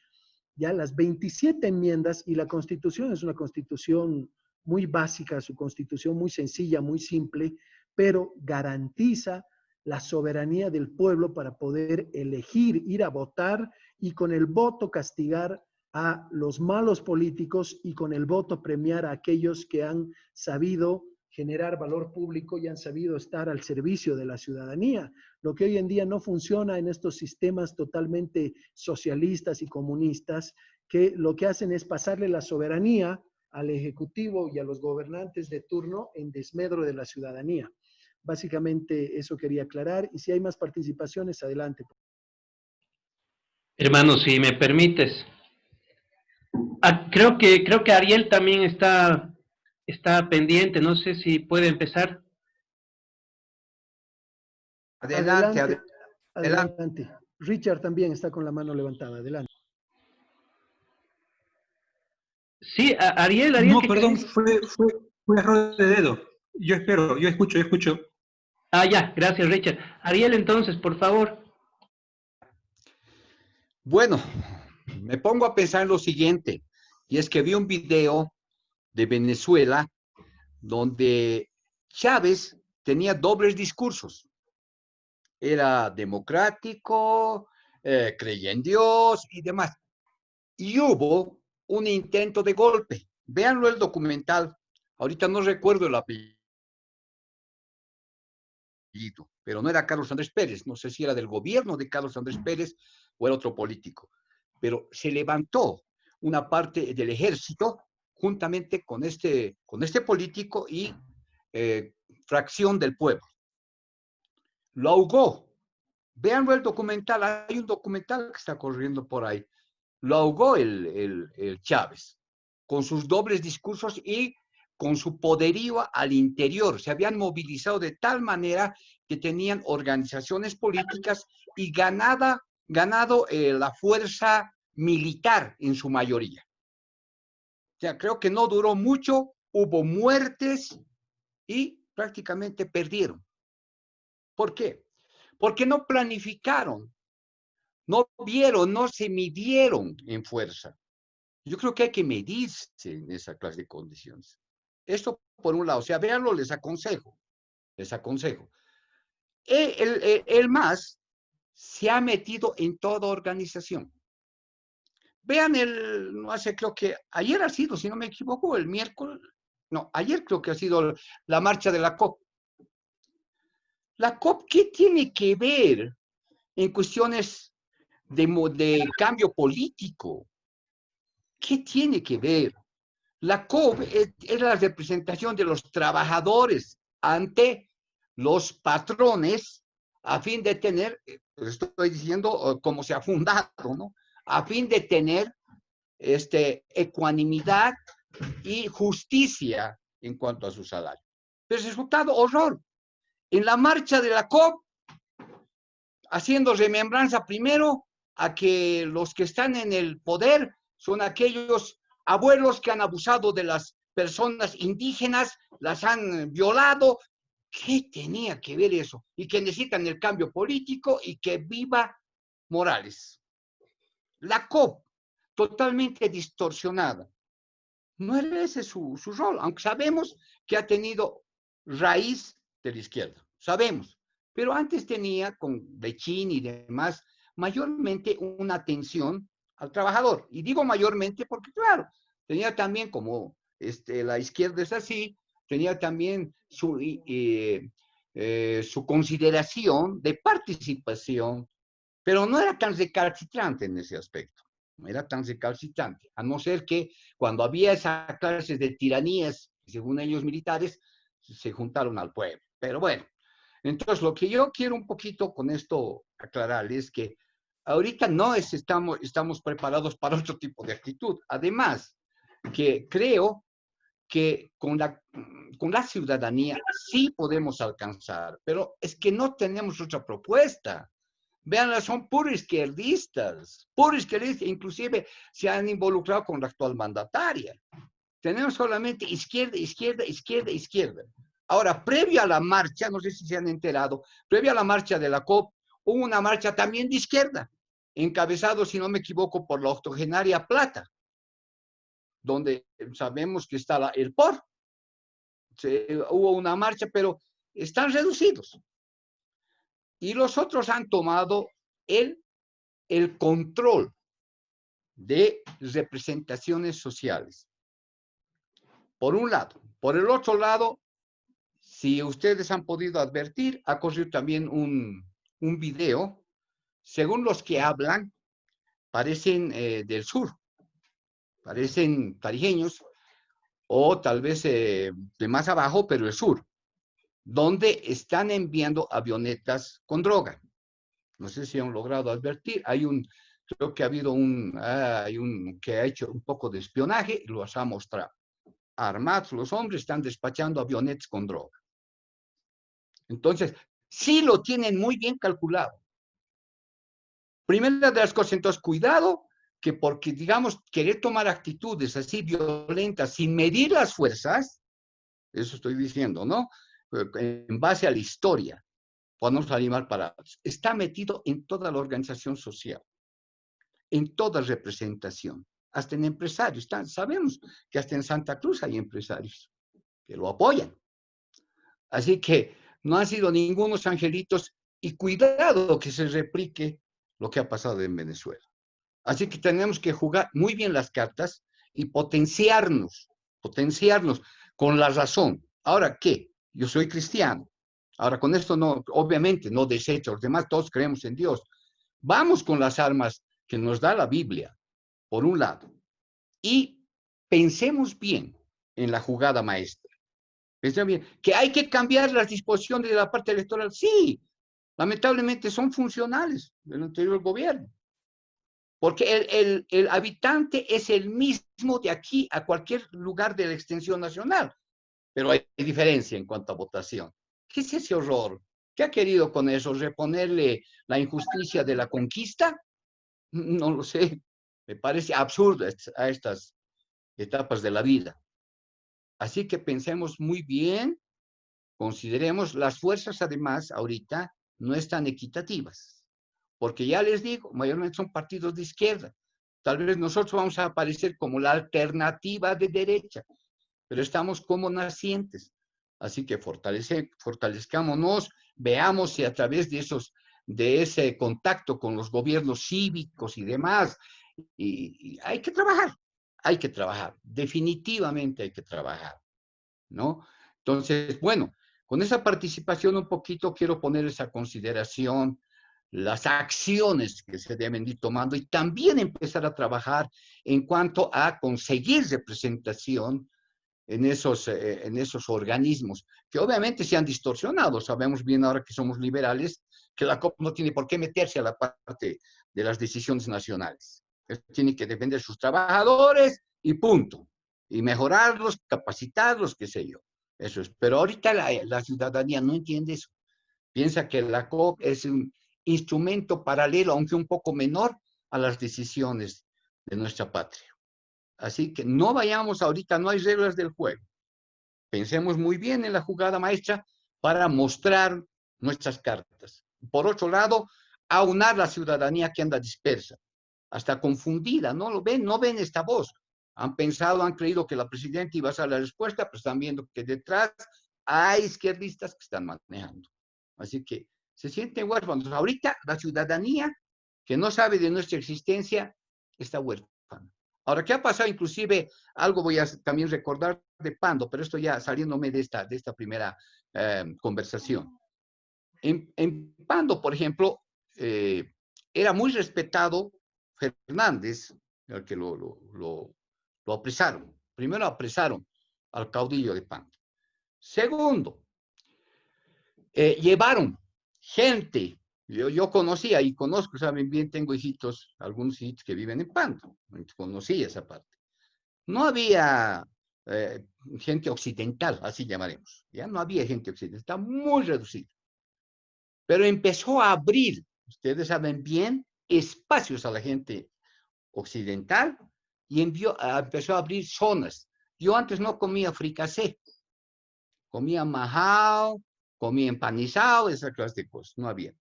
Ya las 27 enmiendas, y la Constitución es una Constitución muy básica, su Constitución muy sencilla, muy simple, pero garantiza la soberanía del pueblo para poder elegir, ir a votar y con el voto castigar a los malos políticos y con el voto premiar a aquellos que han sabido generar valor público y han sabido estar al servicio de la ciudadanía. Lo que hoy en día no funciona en estos sistemas totalmente socialistas y comunistas, que lo que hacen es pasarle la soberanía al Ejecutivo y a los gobernantes de turno en desmedro de la ciudadanía. Básicamente eso quería aclarar, y si hay más participaciones, adelante. Hermano, si me permites. Creo que Ariel también está pendiente, no sé si puede empezar. Adelante. Richard también está con la mano levantada, adelante. Sí, Ariel. No, perdón, fue error de dedo. Yo escucho. Ya, gracias, Richard. Ariel, entonces, por favor. Bueno, me pongo a pensar en lo siguiente, y es que vi un video de Venezuela donde Chávez tenía dobles discursos. Era democrático, creía en Dios y demás. Y hubo un intento de golpe. Véanlo el documental. Ahorita no recuerdo el apellido, pero no era Carlos Andrés Pérez. No sé si era del gobierno de Carlos Andrés Pérez o era otro político. Pero se levantó una parte del ejército juntamente con este político y fracción del pueblo. Lo ahogó. Véanlo el documental. Hay un documental que está corriendo por ahí. Lo ahogó el Chávez con sus dobles discursos y con su poderío al interior. Se habían movilizado de tal manera que tenían organizaciones políticas y ganado la fuerza militar en su mayoría. O sea, creo que no duró mucho, hubo muertes y prácticamente perdieron. ¿Por qué? Porque no planificaron, no vieron, no se midieron en fuerza. Yo creo que hay que medirse en esa clase de condiciones. Esto por un lado, o sea, véanlo, les aconsejo. El MAS se ha metido en toda organización. Vean no hace, creo que ayer ha sido, si no me equivoco, el miércoles, no, ayer creo que ha sido la marcha de la COP. La COP, ¿qué tiene que ver en cuestiones de cambio político? ¿Qué tiene que ver? La COP es la representación de los trabajadores ante los patrones a fin de tener, estoy diciendo cómo se ha fundado, ¿no? A fin de tener ecuanimidad y justicia en cuanto a su salario. Pero el resultado, horror. En la marcha de la COP, haciendo remembranza primero a que los que están en el poder son aquellos abuelos que han abusado de las personas indígenas, las han violado. ¿Qué tenía que ver eso? Y que necesitan el cambio político y que viva Morales. La COP, totalmente distorsionada. No era ese su rol, aunque sabemos que ha tenido raíz de la izquierda, sabemos. Pero antes tenía, con Bechín y demás, mayormente una atención al trabajador. Y digo mayormente porque, claro, tenía también, como la izquierda es así, tenía también su consideración de participación, pero no era tan recalcitrante en ese aspecto. No era tan recalcitrante, a no ser que cuando había esas clases de tiranías, según ellos militares, se juntaron al pueblo. Pero bueno, entonces lo que yo quiero un poquito con esto aclarar es que ahorita no estamos preparados para otro tipo de actitud. Además, que creo que con la ciudadanía sí podemos alcanzar, pero es que no tenemos otra propuesta. Veanla, son puros izquierdistas, inclusive se han involucrado con la actual mandataria. Tenemos solamente izquierda, izquierda, izquierda, izquierda. Ahora, previo a la marcha, no sé si se han enterado, previo a la marcha de la COP, hubo una marcha también de izquierda, encabezado, si no me equivoco, por la octogenaria Plata, donde sabemos que está el POR. Hubo una marcha, pero están reducidos. Y los otros han tomado el control de representaciones sociales. Por un lado. Por el otro lado, si ustedes han podido advertir, ha corrido también un video. Según los que hablan, parecen del sur, parecen tarijeños, o tal vez de más abajo, pero el sur, donde están enviando avionetas con droga. No sé si han logrado advertir. Creo que ha habido hay un que ha hecho un poco de espionaje y los ha mostrado. Armados los hombres están despachando avionetas con droga. Entonces, sí lo tienen muy bien calculado. Primera de las cosas, entonces, cuidado, que porque, digamos, querer tomar actitudes así violentas sin medir las fuerzas, eso estoy diciendo, ¿no? En base a la historia, podemos salir mal parados. Está metido en toda la organización social, en toda representación, hasta en empresarios. Sabemos que hasta en Santa Cruz hay empresarios que lo apoyan. Así que no han sido ningunos angelitos y cuidado que se replique lo que ha pasado en Venezuela. Así que tenemos que jugar muy bien las cartas y potenciarnos con la razón. Ahora, ¿qué? Yo soy cristiano. Ahora, con esto no, obviamente, no desecho. Los demás todos creemos en Dios. Vamos con las armas que nos da la Biblia, por un lado. Y pensemos bien en la jugada maestra. Pensemos bien. ¿Que hay que cambiar las disposiciones de la parte electoral? Sí. Lamentablemente son funcionales del anterior gobierno. Porque el habitante es el mismo de aquí a cualquier lugar de la extensión nacional. Pero hay diferencia en cuanto a votación. ¿Qué es ese horror? ¿Qué ha querido con eso? ¿Reponerle la injusticia de la conquista? No lo sé. Me parece absurdo a estas etapas de la vida. Así que pensemos muy bien, consideremos las fuerzas, además, ahorita no están equitativas. Porque ya les digo, mayormente son partidos de izquierda. Tal vez nosotros vamos a aparecer como la alternativa de derecha, pero estamos como nacientes. Así que fortalezcámonos, veamos si a través de ese contacto con los gobiernos cívicos y demás, y hay que trabajar, definitivamente hay que trabajar, ¿no? Entonces, bueno, con esa participación un poquito quiero poner esa consideración, las acciones que se deben ir tomando y también empezar a trabajar en cuanto a conseguir representación en esos organismos, que obviamente se han distorsionado. Sabemos bien ahora que somos liberales, que la COP no tiene por qué meterse a la parte de las decisiones nacionales. Tiene que depender de sus trabajadores y punto. Y mejorarlos, capacitarlos, qué sé yo. Eso es. Pero ahorita la ciudadanía no entiende eso. Piensa que la COP es un instrumento paralelo, aunque un poco menor, a las decisiones de nuestra patria. Así que no vayamos ahorita, no hay reglas del juego. Pensemos muy bien en la jugada maestra para mostrar nuestras cartas. Por otro lado, aunar la ciudadanía que anda dispersa, hasta confundida, no lo ven, no ven esta voz. Han creído que la presidenta iba a ser la respuesta, pero están viendo que detrás hay izquierdistas que están manejando. Así que se sienten huérfanos. Ahorita la ciudadanía que no sabe de nuestra existencia está huérfana. Ahora, ¿qué ha pasado? Inclusive, algo voy a también recordar de Pando, pero esto ya saliéndome de esta primera conversación. En Pando, por ejemplo, era muy respetado Fernández, al que lo apresaron. Primero apresaron al caudillo de Pando. Segundo, llevaron gente. Yo conocía y conozco, saben bien, tengo hijitos, algunos hijitos que viven en Pando. Conocí esa parte. No había gente occidental, así llamaremos. Ya no había gente occidental, está muy reducido. Pero empezó a abrir, ustedes saben bien, espacios a la gente occidental y empezó a abrir zonas. Yo antes no comía fricasé, comía majao, comía empanizado, esa clase de cosas, no había.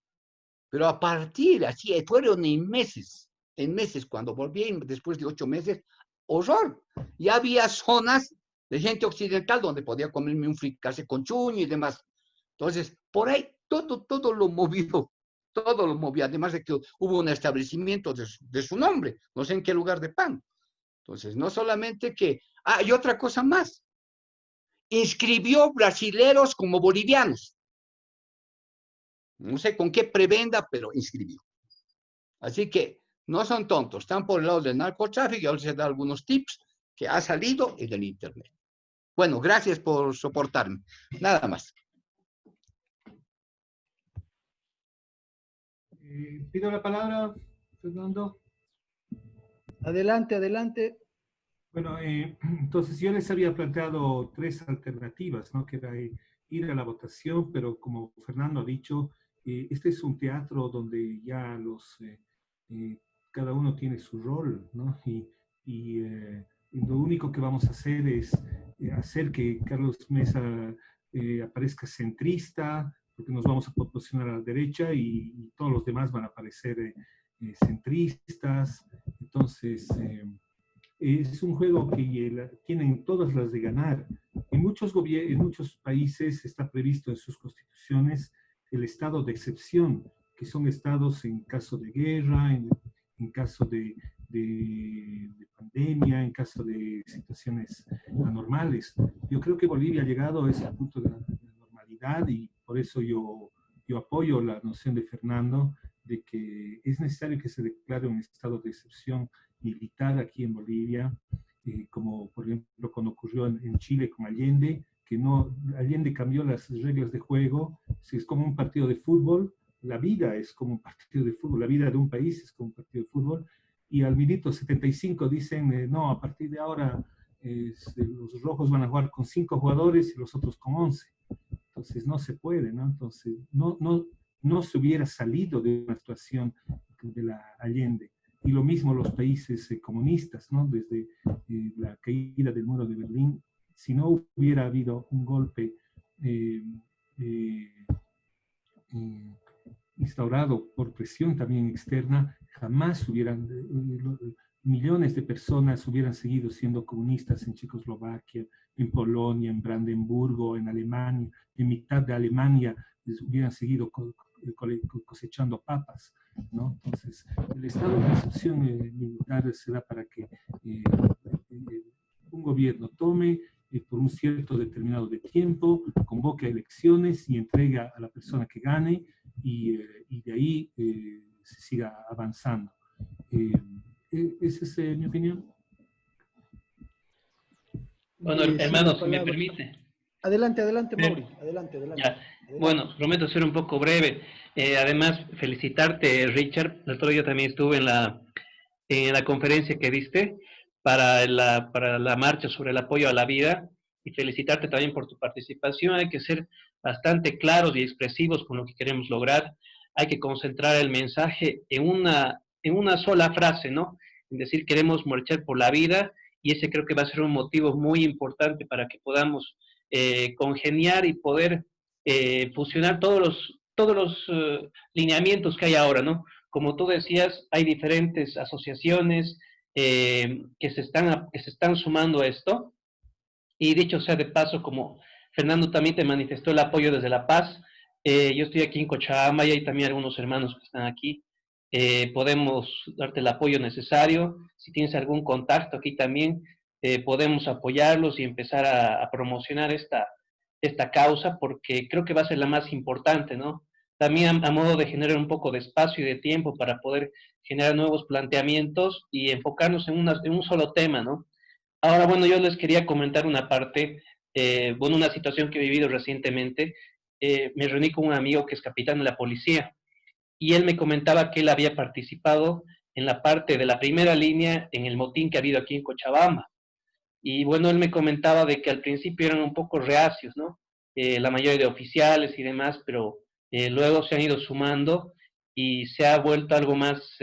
Pero a partir, así, fueron en meses, cuando volví, después de 8 meses, horror. Ya había zonas de gente occidental donde podía comerme un fricasé con chuño y demás. Entonces, por ahí, todo lo movió, todo lo movió, además de que hubo un establecimiento de su nombre, no sé en qué lugar de Pan. Entonces, no solamente que, y otra cosa más, inscribió brasileros como bolivianos. No sé con qué prebenda, pero inscribió. Así que no son tontos, están por el lado del narcotráfico y ahora les da algunos tips que ha salido en el internet. Bueno, gracias por soportarme. Nada más. Pido la palabra, Fernando. Adelante, adelante. Bueno, entonces yo les había planteado 3 alternativas, ¿no? Que era ir a la votación, pero como Fernando ha dicho, este es un teatro donde ya cada uno tiene su rol, ¿no? Y lo único que vamos a hacer es hacer que Carlos Mesa aparezca centrista, porque nos vamos a posicionar a la derecha y todos los demás van a aparecer centristas. Entonces, es un juego que tienen todas las de ganar. En muchos países está previsto en sus constituciones el estado de excepción, que son estados en caso de guerra, en caso de pandemia, en caso de situaciones anormales. Yo creo que Bolivia ha llegado a ese punto de la normalidad y por eso yo apoyo la noción de Fernando de que es necesario que se declare un estado de excepción militar aquí en Bolivia, como por ejemplo cuando ocurrió en Chile con Allende, que Allende cambió las reglas de juego, si es como un partido de fútbol, la vida es como un partido de fútbol, la vida de un país es como un partido de fútbol, y al minuto 75 dicen, no, a partir de ahora los rojos van a jugar con 5 jugadores y los otros con 11. Entonces no se puede, ¿no? Entonces no se hubiera salido de una situación de la Allende. Y lo mismo los países comunistas, ¿no? Desde la caída del muro de Berlín, si no hubiera habido un golpe instaurado por presión también externa, jamás millones de personas hubieran seguido siendo comunistas en Checoslovaquia, en Polonia, en Brandenburgo, en Alemania, en mitad de Alemania hubieran seguido cosechando papas, ¿no? Entonces, el estado de excepción militar se da para que un gobierno tome por un cierto determinado de tiempo, convoque a elecciones y entrega a la persona que gane y de ahí se siga avanzando. Esa es mi opinión. Bueno, hermano, si me permite. Adelante, Mauri. Adelante. Ya. Bueno, prometo ser un poco breve. Además, felicitarte, Richard. El otro día también estuve en la conferencia que diste para la marcha sobre el apoyo a la vida y felicitarte también por tu participación. Hay que ser bastante claros y expresivos con lo que queremos lograr. Hay que concentrar el mensaje en una sola frase, ¿no? Es decir, queremos marchar por la vida y ese creo que va a ser un motivo muy importante para que podamos congeniar y poder fusionar todos los lineamientos que hay ahora, ¿no? Como tú decías, hay diferentes asociaciones que se están sumando a esto. Y dicho sea de paso, como Fernando también te manifestó el apoyo desde La Paz, yo estoy aquí en Cochabamba y hay también algunos hermanos que están aquí. Podemos darte el apoyo necesario. Si tienes algún contacto aquí también, podemos apoyarlos y empezar a promocionar esta causa porque creo que va a ser la más importante, ¿no? También a modo de generar un poco de espacio y de tiempo para poder generar nuevos planteamientos y enfocarnos en un solo tema, ¿no? Ahora, bueno, yo les quería comentar una parte, bueno, una situación que he vivido recientemente. Me reuní con un amigo que es capitán de la policía y él me comentaba que él había participado en la parte de la primera línea en el motín que ha habido aquí en Cochabamba. Y bueno, él me comentaba de que al principio eran un poco reacios, ¿no? La mayoría de oficiales y demás, pero luego se han ido sumando y se ha vuelto algo más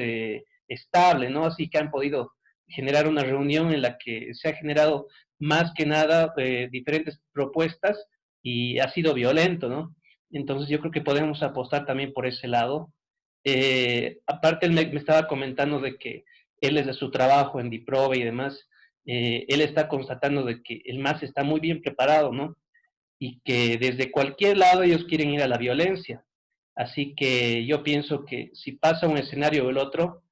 estable, ¿no? Así que han podido generar una reunión en la que se ha generado más que nada diferentes propuestas y ha sido violento, ¿no? Entonces yo creo que podemos apostar también por ese lado. Aparte, él me estaba comentando de que él desde su trabajo en DIPROVE y demás, él está constatando de que el MAS está muy bien preparado, ¿no? Y que desde cualquier lado ellos quieren ir a la violencia. Así que yo pienso que si pasa un escenario o el otro,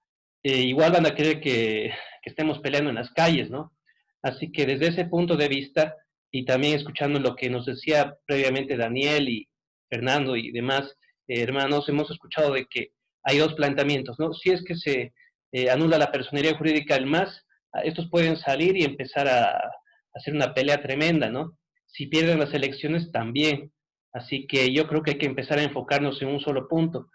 igual van a querer que estemos peleando en las calles, ¿no? Así que desde ese punto de vista, y también escuchando lo que nos decía previamente Daniel y Fernando y demás hermanos, hemos escuchado de que hay dos planteamientos, ¿no? Si es que se anula la personería jurídica del MAS, estos pueden salir y empezar a hacer una pelea tremenda, ¿no? Si pierden las elecciones, también. Así que yo creo que hay que empezar a enfocarnos en un solo punto.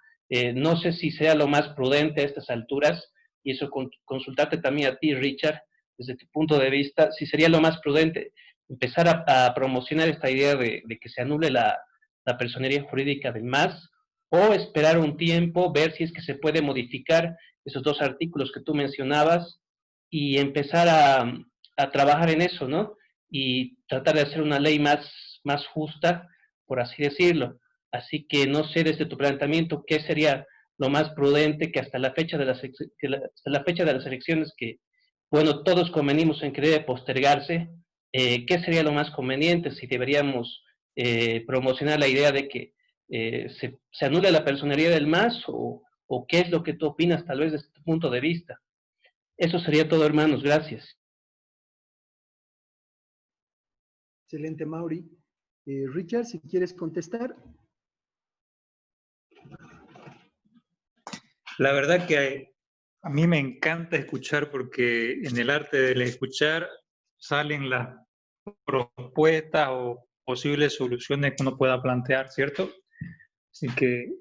No sé si sea lo más prudente a estas alturas, y eso consultarte también a ti, Richard, desde tu punto de vista, si sería lo más prudente empezar a promocionar esta idea de que se anule la personería jurídica del MAS, o esperar un tiempo, ver si es que se puede modificar esos dos artículos que tú mencionabas y empezar a trabajar en eso, ¿no? Y tratar de hacer una ley más justa, por así decirlo. Así que no sé desde tu planteamiento qué sería lo más prudente que hasta la fecha de las elecciones que, bueno, todos convenimos en que debe postergarse, ¿qué sería lo más conveniente? Si deberíamos promocionar la idea de que se anule la personería del MAS o qué es lo que tú opinas tal vez desde tu punto de vista. Eso sería todo, hermanos. Gracias. Excelente, Mauri. Richard, si quieres contestar. La verdad que a mí me encanta escuchar porque en el arte del escuchar salen las propuestas o posibles soluciones que uno pueda plantear, ¿cierto? Así que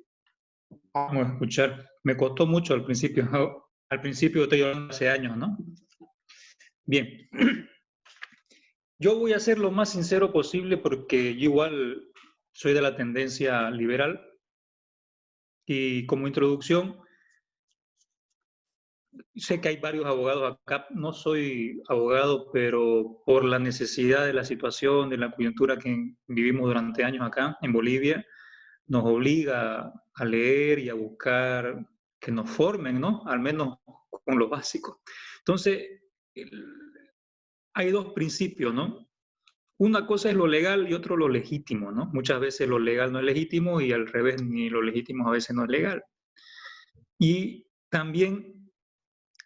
vamos a escuchar. Me costó mucho al principio. Al principio estoy hablando hace años, ¿no? Bien. Yo voy a ser lo más sincero posible porque yo igual soy de la tendencia liberal y como introducción sé que hay varios abogados acá. No soy abogado, pero por la necesidad de la situación, de la coyuntura que vivimos durante años acá en Bolivia, nos obliga a leer y a buscar que nos formen, ¿no? Al menos con lo básico. Entonces, hay dos principios, ¿no? Una cosa es lo legal y otro lo legítimo, ¿no? Muchas veces lo legal no es legítimo y al revés, ni lo legítimo a veces no es legal. Y también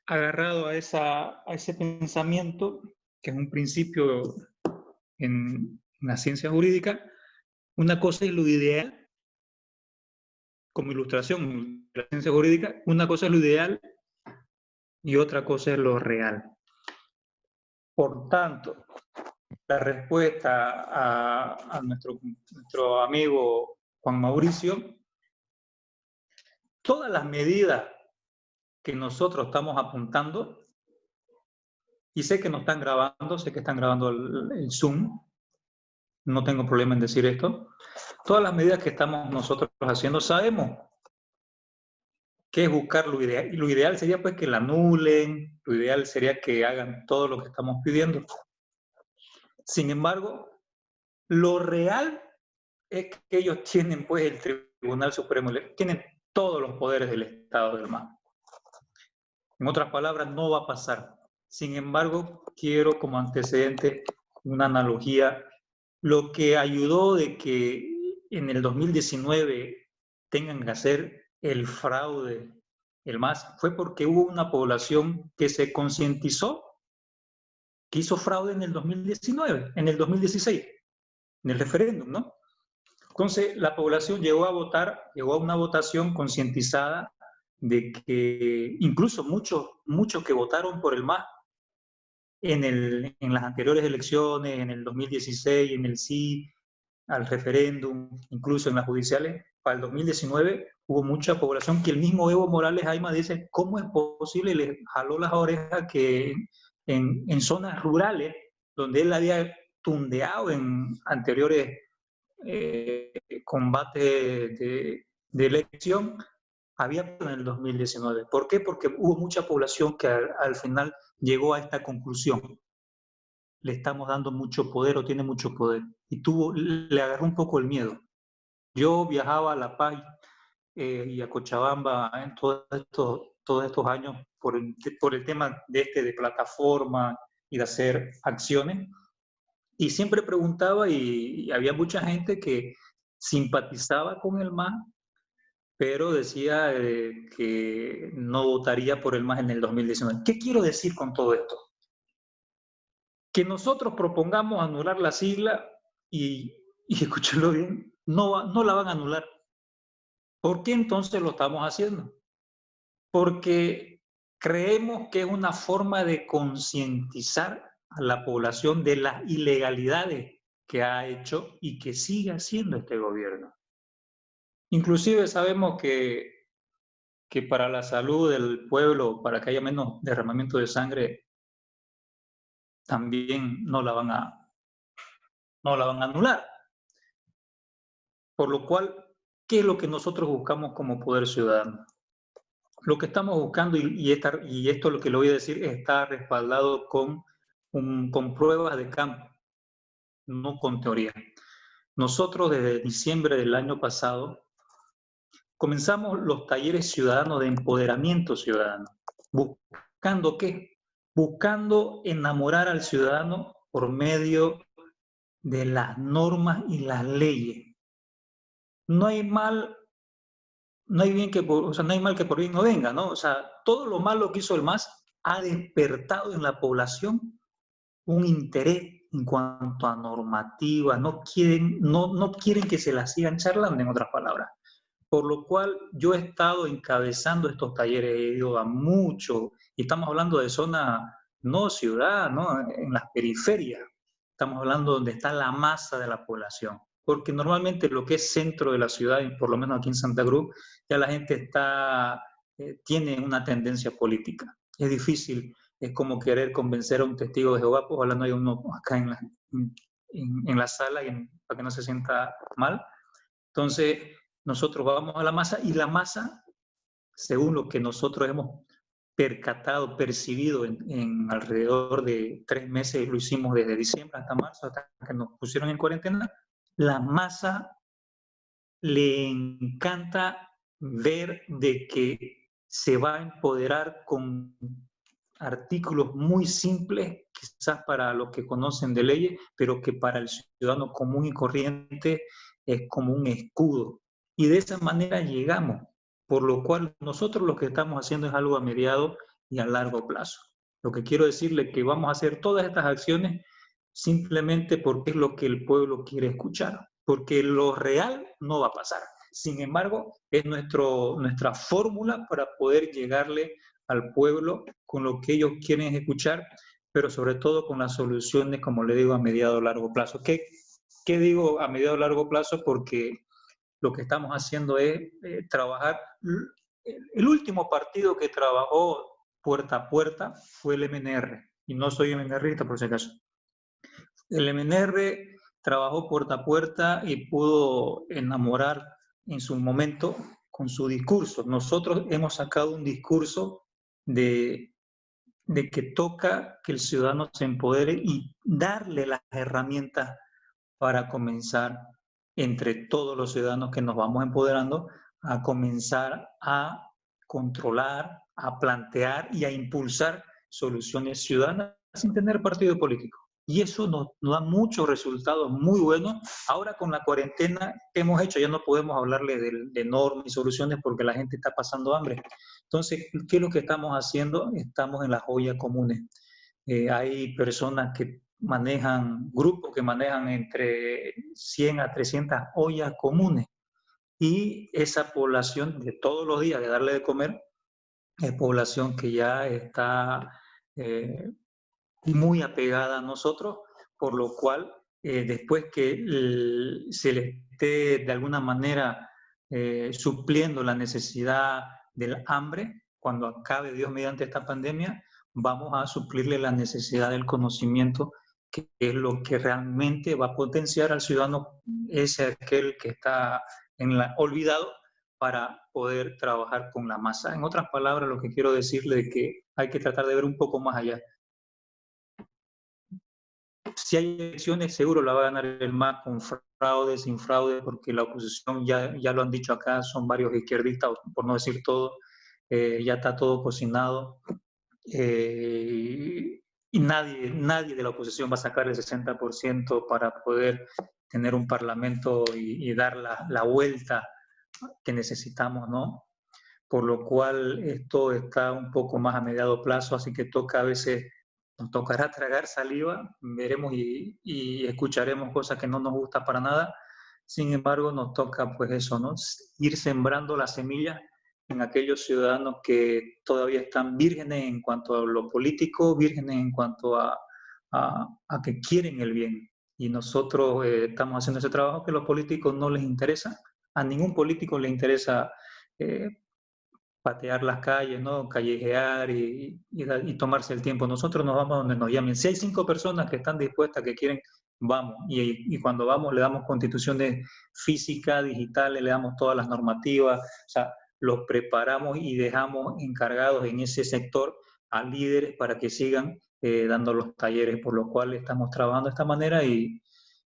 agarrado a ese pensamiento, que es un principio en la ciencia jurídica, una cosa es lo ideal, como ilustración de la ciencia jurídica, una cosa es lo ideal y otra cosa es lo real. Por tanto, la respuesta a nuestro amigo Juan Mauricio, todas las medidas que nosotros estamos apuntando, y sé que nos están grabando, sé que están grabando el Zoom, no tengo problema en decir esto, todas las medidas que estamos nosotros haciendo, sabemos que es buscar lo ideal. Y lo ideal sería pues que la anulen, lo ideal sería que hagan todo lo que estamos pidiendo. Sin embargo, lo real es que ellos tienen pues el Tribunal Supremo, tienen todos los poderes del Estado del MAS. En otras palabras, no va a pasar. Sin embargo, quiero como antecedente una analogía. Lo que ayudó de que en el 2019 tengan que hacer el fraude, el MAS, fue porque hubo una población que se concientizó, que hizo fraude en el 2019, en el 2016, en el referéndum, ¿no? Entonces, la población llegó a votar, llegó a una votación concientizada de que incluso muchos que votaron por el MAS en las anteriores elecciones, en el 2016, en el sí, al referéndum, incluso en las judiciales, para el 2019 hubo mucha población que el mismo Evo Morales Ayma dice, ¿cómo es posible? Le jaló las orejas que en zonas rurales donde él había tundeado en anteriores combates de elección, había en el 2019. ¿Por qué? Porque hubo mucha población que al final llegó a esta conclusión. Le estamos dando mucho poder o tiene mucho poder. Y le agarró un poco el miedo. Yo viajaba a La Paz y a Cochabamba en todos estos años por el tema de plataforma y de hacer acciones. Y siempre preguntaba y había mucha gente que simpatizaba con el MAS, pero decía que no votaría por el MAS en el 2019. ¿Qué quiero decir con todo esto? Que nosotros propongamos anular la sigla y escúchalo bien, no la van a anular. ¿Por qué entonces lo estamos haciendo? Porque creemos que es una forma de concientizar a la población de las ilegalidades que ha hecho y que sigue haciendo este gobierno. Inclusive sabemos que para la salud del pueblo, para que haya menos derramamiento de sangre, también no la van a anular. Por lo cual, ¿qué es lo que nosotros buscamos como poder ciudadano? Lo que estamos buscando, y esto lo que le voy a decir, está respaldado con pruebas de campo, no con teoría. Nosotros desde diciembre del año pasado comenzamos los talleres ciudadanos de empoderamiento ciudadano. ¿Buscando qué? Buscando enamorar al ciudadano por medio de las normas y las leyes. No hay mal que por bien no venga, ¿no? O sea, todo lo malo que hizo el MAS ha despertado en la población un interés en cuanto a normativa, no quieren que se la sigan charlando, en otras palabras. Por lo cual yo he estado encabezando estos talleres, he ido a mucho, y estamos hablando de zona, no ciudad, ¿no? En las periferias. Estamos hablando donde está la masa de la población. Porque normalmente lo que es centro de la ciudad, y por lo menos aquí en Santa Cruz, ya la gente tiene una tendencia política. Es difícil, es como querer convencer a un testigo de Jehová, pues ojalá no haya uno acá en la sala para que no se sienta mal. Entonces, nosotros vamos a la masa y la masa, según lo que nosotros hemos percibido en alrededor de 3 meses, lo hicimos desde diciembre hasta marzo, hasta que nos pusieron en cuarentena, la masa le encanta ver de que se va a empoderar con artículos muy simples, quizás para los que conocen de leyes, pero que para el ciudadano común y corriente es como un escudo. Y de esa manera llegamos, por lo cual nosotros lo que estamos haciendo es algo a mediano y a largo plazo. Lo que quiero decirle es que vamos a hacer todas estas acciones simplemente porque es lo que el pueblo quiere escuchar, porque lo real no va a pasar. Sin embargo, es nuestra fórmula para poder llegarle al pueblo con lo que ellos quieren escuchar, pero sobre todo con las soluciones, como le digo, a mediano o largo plazo. ¿Qué digo a mediano o largo plazo? Porque lo que estamos haciendo es trabajar. El último partido que trabajó puerta a puerta fue el MNR, y no soy MNRista por si acaso. El MNR trabajó puerta a puerta y pudo enamorar en su momento con su discurso. Nosotros hemos sacado un discurso de que toca que el ciudadano se empodere y darle las herramientas para comenzar, entre todos los ciudadanos que nos vamos empoderando, a comenzar a controlar, a plantear y a impulsar soluciones ciudadanas sin tener partido político. Y eso nos da muchos resultados muy buenos. Ahora con la cuarentena que hemos hecho, ya no podemos hablarle de normas y soluciones porque la gente está pasando hambre. Entonces, ¿qué es lo que estamos haciendo? Estamos en las ollas comunes. Hay personas que grupos que manejan entre 100 a 300 ollas comunes. Y esa población de todos los días de darle de comer es población que ya está muy apegada a nosotros, por lo cual después que se le esté de alguna manera supliendo la necesidad del hambre, cuando acabe Dios mediante esta pandemia, vamos a suplirle la necesidad del conocimiento que es lo que realmente va a potenciar al ciudadano, ese aquel que está olvidado, para poder trabajar con la masa. En otras palabras, lo que quiero decirle es que hay que tratar de ver un poco más allá. Si hay elecciones, seguro la va a ganar el MAS con fraude, sin fraude, porque la oposición, ya lo han dicho acá, son varios izquierdistas, por no decir todo, ya está todo cocinado. Y nadie de la oposición va a sacar el 60% para poder tener un parlamento y dar la vuelta que necesitamos, ¿no? Por lo cual esto está un poco más a mediado plazo, así que a veces nos tocará tragar saliva, veremos y escucharemos cosas que no nos gustan para nada. Sin embargo, nos toca pues eso, ¿no? Ir sembrando la semilla en aquellos ciudadanos que todavía están vírgenes en cuanto a lo político, vírgenes en cuanto a que quieren el bien. Y nosotros estamos haciendo ese trabajo que a los políticos no les interesa. A ningún político le interesa patear las calles, ¿no? Callejear y tomarse el tiempo. Nosotros nos vamos donde nos llamen. Si hay 5 personas que están dispuestas, que quieren, vamos. Y cuando vamos le damos constituciones físicas, digitales, le damos todas las normativas, o sea, los preparamos y dejamos encargados en ese sector a líderes para que sigan dando los talleres, por lo cual estamos trabajando de esta manera y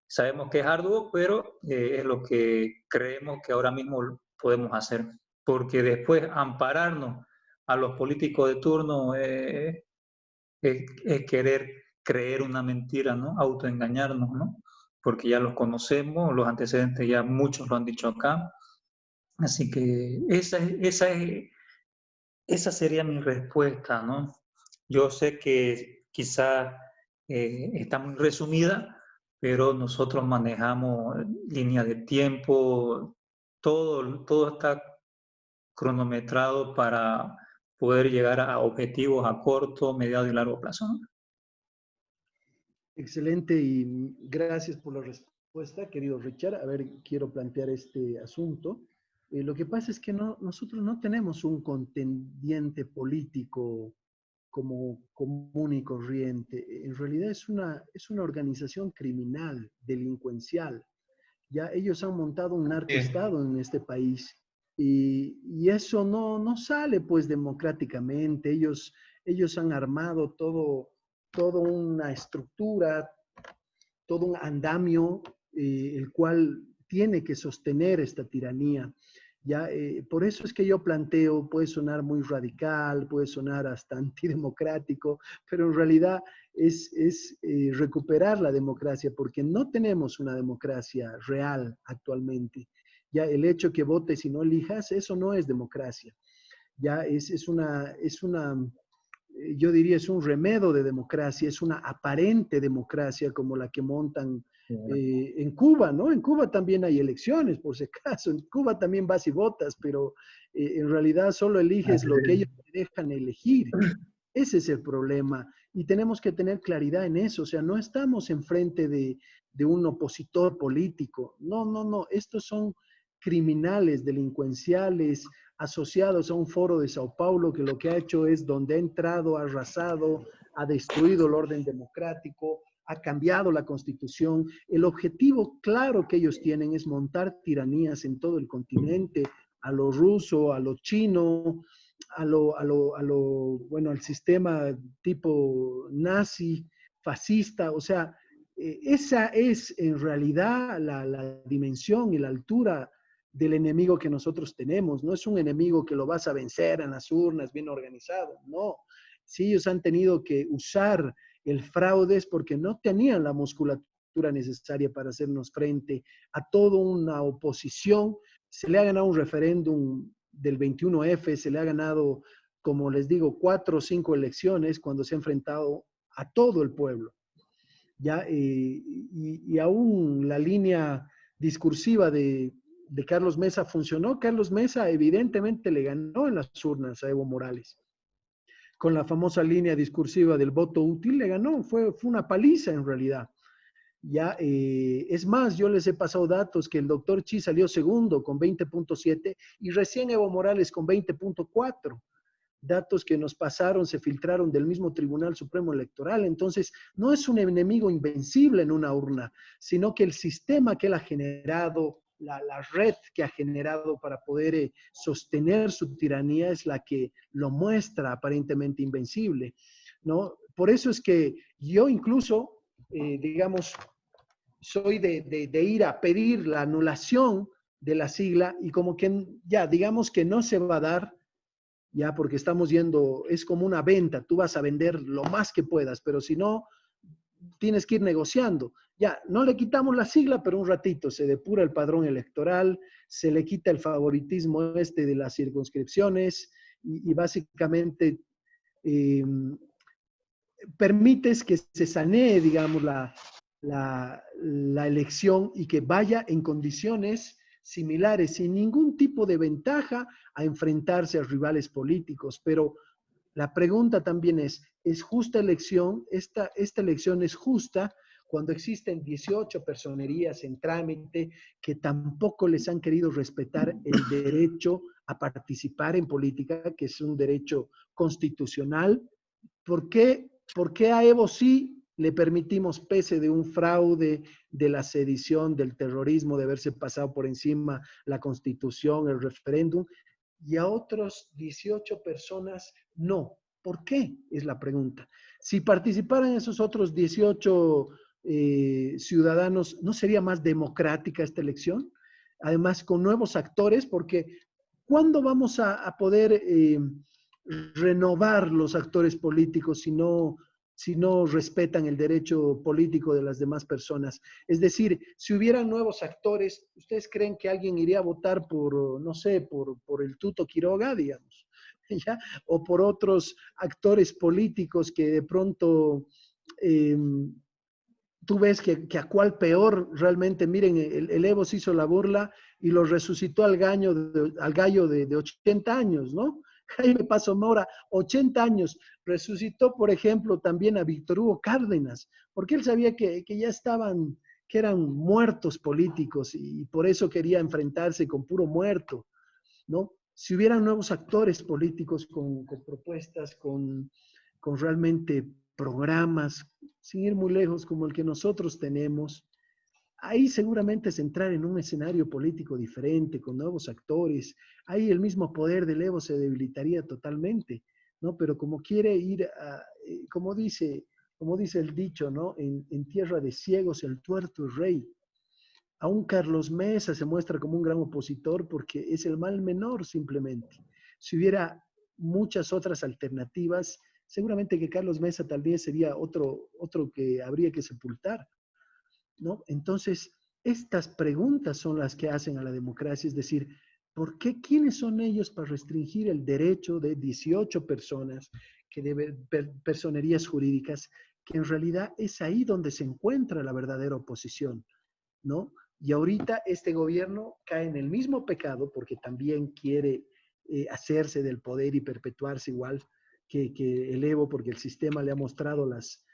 sabemos que es arduo, pero es lo que creemos que ahora mismo podemos hacer. Porque después ampararnos a los políticos de turno es querer creer una mentira, ¿no? Autoengañarnos, ¿no? Porque ya los conocemos, los antecedentes ya muchos lo han dicho acá. Así que esa sería mi respuesta, ¿no? Yo sé que quizá está muy resumida, pero nosotros manejamos líneas de tiempo, todo está cronometrado para poder llegar a objetivos a corto, mediano y largo plazo, ¿no? Excelente y gracias por la respuesta, querido Richard. A ver, quiero plantear este asunto. Lo que pasa es que nosotros no tenemos un contendiente político como común y corriente. En realidad es una organización criminal, delincuencial. Ya ellos han montado un narcoestado en este país y eso no sale pues democráticamente. Ellos han armado toda una estructura, todo un andamio, el cual tiene que sostener esta tiranía. Ya, por eso es que yo planteo, puede sonar muy radical, puede sonar hasta antidemocrático, pero en realidad es recuperar la democracia, porque no tenemos una democracia real actualmente. Ya el hecho que votes y no elijas, eso no es democracia. Ya yo diría, es un remedo de democracia, es una aparente democracia como la que montan en Cuba, ¿no? En Cuba también hay elecciones, por si acaso. En Cuba también vas y votas, pero en realidad solo eliges lo que ellos te dejan elegir. Ese es el problema. Y tenemos que tener claridad en eso. O sea, no estamos enfrente de un opositor político. No. Estos son criminales, delincuenciales, asociados a un foro de Sao Paulo que lo que ha hecho es donde ha entrado, ha arrasado, ha destruido el orden democrático, ha cambiado la constitución. El objetivo claro que ellos tienen es montar tiranías en todo el continente, a lo ruso, a lo chino, bueno, al sistema tipo nazi, fascista. O sea, esa es en realidad la dimensión y la altura del enemigo que nosotros tenemos. No es un enemigo que lo vas a vencer en las urnas bien organizado, no. Si ellos han tenido que usar el fraude es porque no tenían la musculatura necesaria para hacernos frente a toda una oposición. Se le ha ganado un referéndum del 21F, se le ha ganado, como les digo, 4 o 5 elecciones cuando se ha enfrentado a todo el pueblo. ¿Ya? Y aún la línea discursiva de Carlos Mesa funcionó. Carlos Mesa evidentemente le ganó en las urnas a Evo Morales. Con la famosa línea discursiva del voto útil le ganó, fue una paliza en realidad. Ya, es más, yo les he pasado datos que el doctor Chi salió segundo con 20.7 y recién Evo Morales con 20.4. datos que nos pasaron se filtraron del mismo Tribunal Supremo Electoral. Entonces, no es un enemigo invencible en una urna, sino que el sistema que él ha generado, la red que ha generado para poder sostener su tiranía es la que lo muestra aparentemente invencible, ¿no? Por eso es que yo incluso, digamos, soy de ir a pedir la anulación de la sigla y como que ya, digamos que no se va a dar, ya, porque estamos yendo, es como una venta, tú vas a vender lo más que puedas, pero si no, tienes que ir negociando. Ya, no le quitamos la sigla, pero un ratito se depura el padrón electoral, se le quita el favoritismo de las circunscripciones y básicamente permites que se sanee, digamos, la elección y que vaya en condiciones similares, sin ningún tipo de ventaja a enfrentarse a rivales políticos. Pero la pregunta también ¿es justa elección? Esta elección es justa cuando existen 18 personerías en trámite que tampoco les han querido respetar el derecho a participar en política, que es un derecho constitucional. ¿Por qué a Evo sí le permitimos, pese de un fraude, de la sedición, del terrorismo, de haberse pasado por encima la Constitución, el referéndum, y a otros 18 personas no? ¿Por qué? Es la pregunta. Si participaran esos otros 18 ciudadanos, ¿no sería más democrática esta elección? Además, con nuevos actores, porque ¿cuándo vamos a poder renovar los actores políticos si no respetan el derecho político de las demás personas? Es decir, si hubieran nuevos actores, ¿ustedes creen que alguien iría a votar por, no sé, por el Tuto Quiroga, digamos? ¿Ya? O por otros actores políticos que de pronto tú ves que a cuál peor realmente, miren, el Evo se hizo la burla y lo resucitó al gallo de 80 años, ¿no? Jaime Pazo Mora, 80 años, resucitó, por ejemplo, también a Víctor Hugo Cárdenas, porque él sabía que ya estaban, que eran muertos políticos y por eso quería enfrentarse con puro muerto, ¿no? Si hubieran nuevos actores políticos con propuestas, con realmente programas, sin ir muy lejos, como el que nosotros tenemos, ahí seguramente es entrar en un escenario político diferente, con nuevos actores. Ahí el mismo poder del Evo se debilitaría totalmente, ¿no? Pero como quiere ir a, como dice el dicho, ¿no? En tierra de ciegos el tuerto es rey. Aún Carlos Mesa se muestra como un gran opositor porque es el mal menor simplemente. Si hubiera muchas otras alternativas, seguramente que Carlos Mesa tal vez sería otro que habría que sepultar, ¿no? Entonces, estas preguntas son las que hacen a la democracia, es decir, ¿por qué? ¿Quiénes son ellos para restringir el derecho de 18 personas, personerías jurídicas, que en realidad es ahí donde se encuentra la verdadera oposición, ¿no? Y ahorita este gobierno cae en el mismo pecado porque también quiere hacerse del poder y perpetuarse igual que el Evo, porque el sistema le ha mostrado las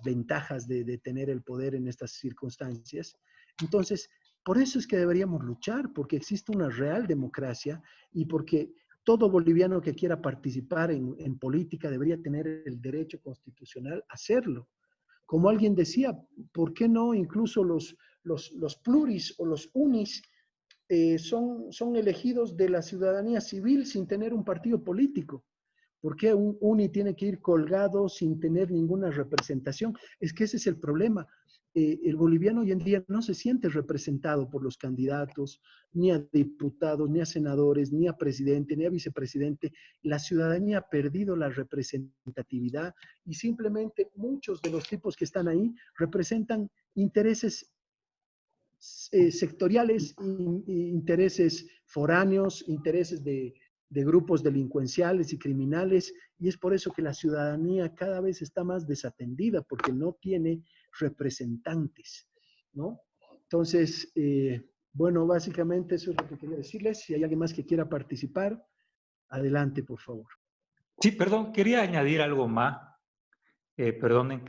ventajas de tener el poder en estas circunstancias. Entonces, por eso es que deberíamos luchar, porque existe una real democracia y porque todo boliviano que quiera participar en política debería tener el derecho constitucional a hacerlo. Como alguien decía, ¿por qué no incluso los pluris o los unis son elegidos de la ciudadanía civil sin tener un partido político? ¿Por qué un uni tiene que ir colgado sin tener ninguna representación? Es que ese es el problema. El boliviano hoy en día no se siente representado por los candidatos, ni a diputados, ni a senadores, ni a presidente, ni a vicepresidente. La ciudadanía ha perdido la representatividad y simplemente muchos de los tipos que están ahí representan intereses sectoriales, intereses foráneos, intereses de grupos delincuenciales y criminales, y es por eso que la ciudadanía cada vez está más desatendida, porque no tiene representantes, ¿no? Entonces, bueno, básicamente eso es lo que quería decirles. Si hay alguien más que quiera participar, adelante, por favor. Sí, perdón, quería añadir algo más, perdonen,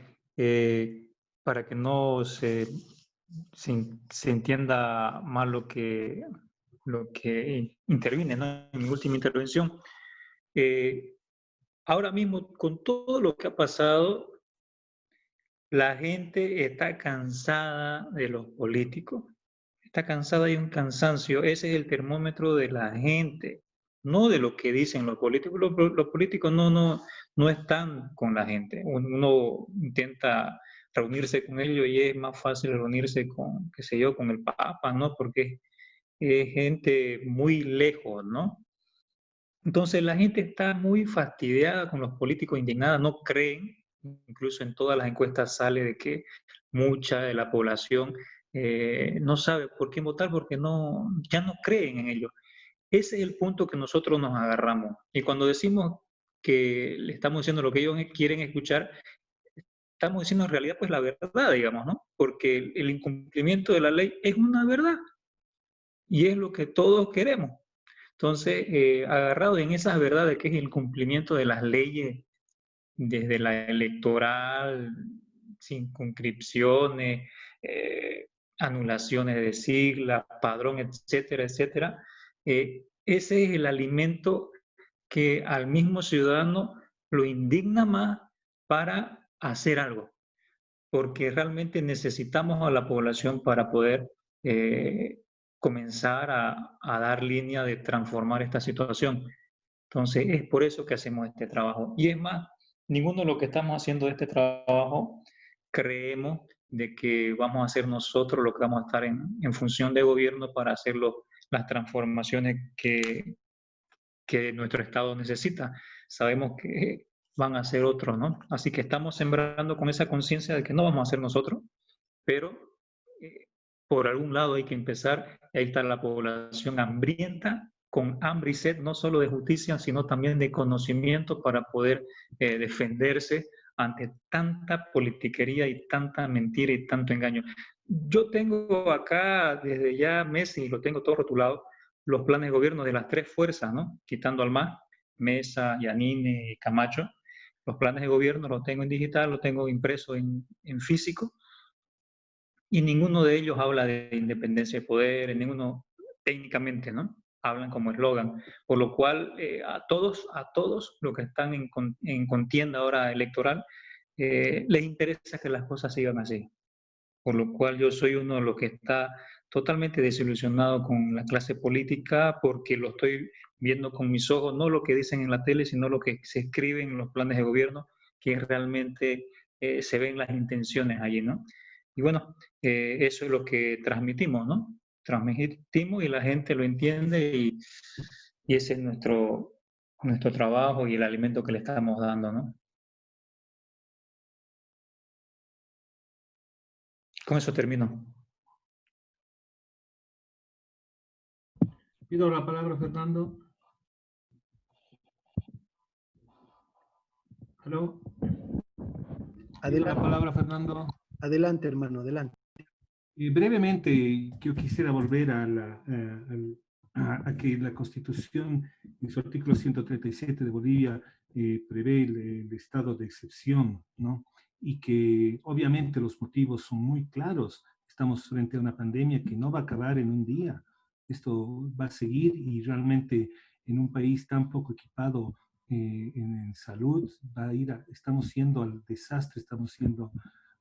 para que no se entienda mal lo que interviene, ¿no? En mi última intervención. ahora mismo, con todo lo que ha pasado, la gente está cansada de los políticos. Está cansada, hay un cansancio. Ese es el termómetro de la gente, no de lo que dicen los políticos. Los políticos no están con la gente. Uno intenta reunirse con ellos y es más fácil reunirse con, qué sé yo, con el Papa, ¿no? Porque es gente muy lejos, ¿no? Entonces la gente está muy fastidiada con los políticos, indignada, no creen, incluso en todas las encuestas sale de que mucha de la población no sabe por qué votar porque ya no creen en ellos. Ese es el punto que nosotros nos agarramos. Y cuando decimos que le estamos diciendo lo que ellos quieren escuchar, estamos diciendo en realidad pues la verdad, digamos, ¿no? Porque el incumplimiento de la ley es una verdad y es lo que todos queremos. Entonces, agarrado en esas verdades que es el cumplimiento de las leyes, desde la electoral, circunscripciones, anulaciones de siglas, padrón, etcétera, etcétera, ese es el alimento que al mismo ciudadano lo indigna más para hacer algo, porque realmente necesitamos a la población para poder comenzar a dar línea de transformar esta situación. Entonces, es por eso que hacemos este trabajo. Y es más, ninguno de los que estamos haciendo este trabajo creemos de que vamos a hacer nosotros lo que vamos a estar en función de gobierno para hacer las transformaciones que nuestro Estado necesita. Sabemos que van a ser otros, ¿no? Así que estamos sembrando con esa conciencia de que no vamos a hacer nosotros, pero por algún lado hay que empezar. Ahí está la población hambrienta, con hambre y sed, no solo de justicia, sino también de conocimiento para poder defenderse ante tanta politiquería y tanta mentira y tanto engaño. Yo tengo acá desde ya meses, y lo tengo todo rotulado, los planes de gobierno de las tres fuerzas, ¿no? Quitando al MAS, Mesa, Yanine y Camacho. Los planes de gobierno los tengo en digital, los tengo impreso en físico, y ninguno de ellos habla de independencia de poder, ninguno técnicamente, ¿no? Hablan como eslogan, por lo cual a todos los que están en contienda ahora electoral, les interesa que las cosas sigan así, por lo cual yo soy uno de los que está totalmente desilusionado con la clase política porque lo estoy viendo con mis ojos, no lo que dicen en la tele, sino lo que se escribe en los planes de gobierno, que realmente se ven las intenciones allí, ¿no? Y bueno, eso es lo que transmitimos, ¿no? Transmitimos y la gente lo entiende y ese es nuestro trabajo y el alimento que le estamos dando, ¿no? Con eso termino. Pido la palabra, Fernando. ¿Aló? Pido la palabra, Fernando. Adelante, hermano, adelante. Brevemente, yo quisiera volver a que la Constitución, en su artículo 137 de Bolivia, prevé el estado de excepción, ¿no? Y que obviamente los motivos son muy claros. Estamos frente a una pandemia que no va a acabar en un día. Esto va a seguir y realmente en un país tan poco equipado en salud, estamos siendo al desastre, estamos siendo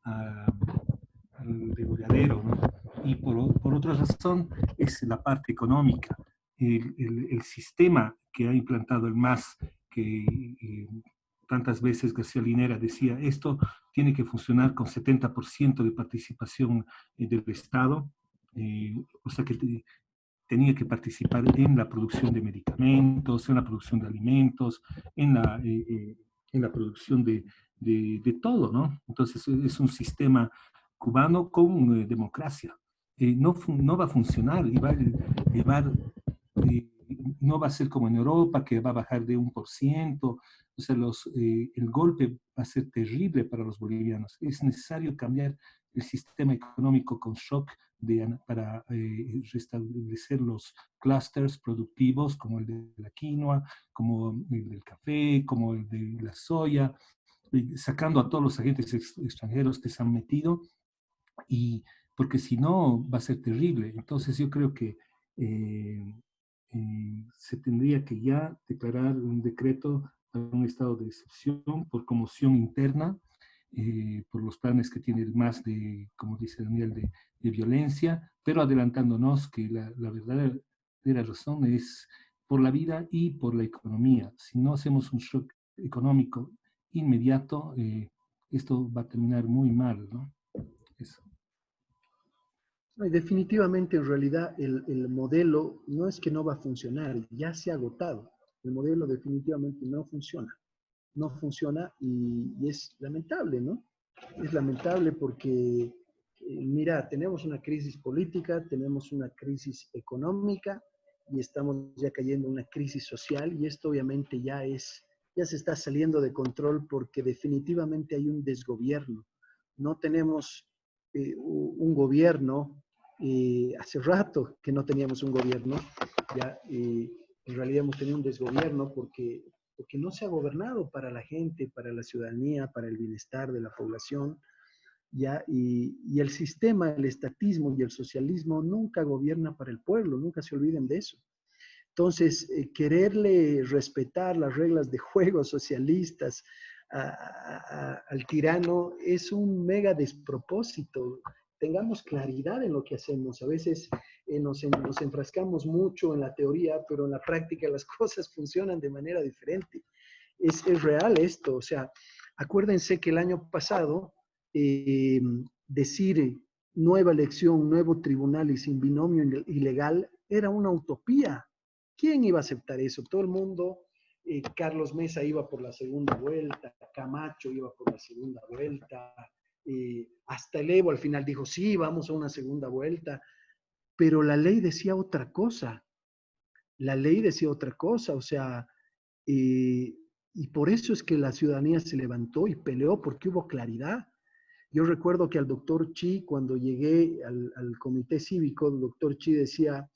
al degolladero, ¿no? Y por otra razón es la parte económica, el sistema que ha implantado el MAS, que tantas veces García Linera decía, esto tiene que funcionar con 70% de participación del Estado, o sea que tenía que participar en la producción de medicamentos, en la producción de alimentos, en la producción de todo, ¿no? Entonces es un sistema cubano con democracia. No va a funcionar y va a llevar, no va a ser como en Europa, que va a bajar de 1%. O sea, el golpe va a ser terrible para los bolivianos. Es necesario cambiar el sistema económico con shock para restablecer los clústeres productivos como el de la quinoa, como el del café, como el de la soya, sacando a todos los agentes extranjeros que se han metido, y porque si no va a ser terrible. Entonces yo creo que se tendría que ya declarar un decreto para un estado de excepción por conmoción interna, por los planes que tiene el MAS de, como dice Daniel, de violencia, pero adelantándonos que la verdadera razón es por la vida y por la economía. Si no hacemos un shock económico inmediato, esto va a terminar muy mal, ¿no? Eso. No, y definitivamente, en realidad, el modelo no es que no va a funcionar, ya se ha agotado. El modelo definitivamente no funciona. No funciona y es lamentable, ¿no? Es lamentable porque, mira, tenemos una crisis política, tenemos una crisis económica y estamos ya cayendo en una crisis social y esto obviamente ya se está saliendo de control porque definitivamente hay un desgobierno. No tenemos un gobierno, hace rato que no teníamos un gobierno, ya en realidad hemos tenido un desgobierno porque no se ha gobernado para la gente, para la ciudadanía, para el bienestar de la población, ¿ya? Y el sistema, el estatismo y el socialismo nunca gobierna para el pueblo, nunca se olviden de eso. Entonces, quererle respetar las reglas de juego socialistas al tirano es un mega despropósito. Tengamos claridad en lo que hacemos. A veces nos enfrascamos mucho en la teoría, pero en la práctica las cosas funcionan de manera diferente. Es real esto. O sea, acuérdense que el año pasado decir nueva elección, nuevo tribunal y sin binomio ilegal era una utopía. ¿Quién iba a aceptar eso? Todo el mundo. Carlos Mesa iba por la segunda vuelta, Camacho iba por la segunda vuelta, hasta el Evo al final dijo, sí, vamos a una segunda vuelta, pero la ley decía otra cosa. La ley decía otra cosa, o sea, y por eso es que la ciudadanía se levantó y peleó, porque hubo claridad. Yo recuerdo que al doctor Chi, cuando llegué al comité cívico, el doctor Chi decía,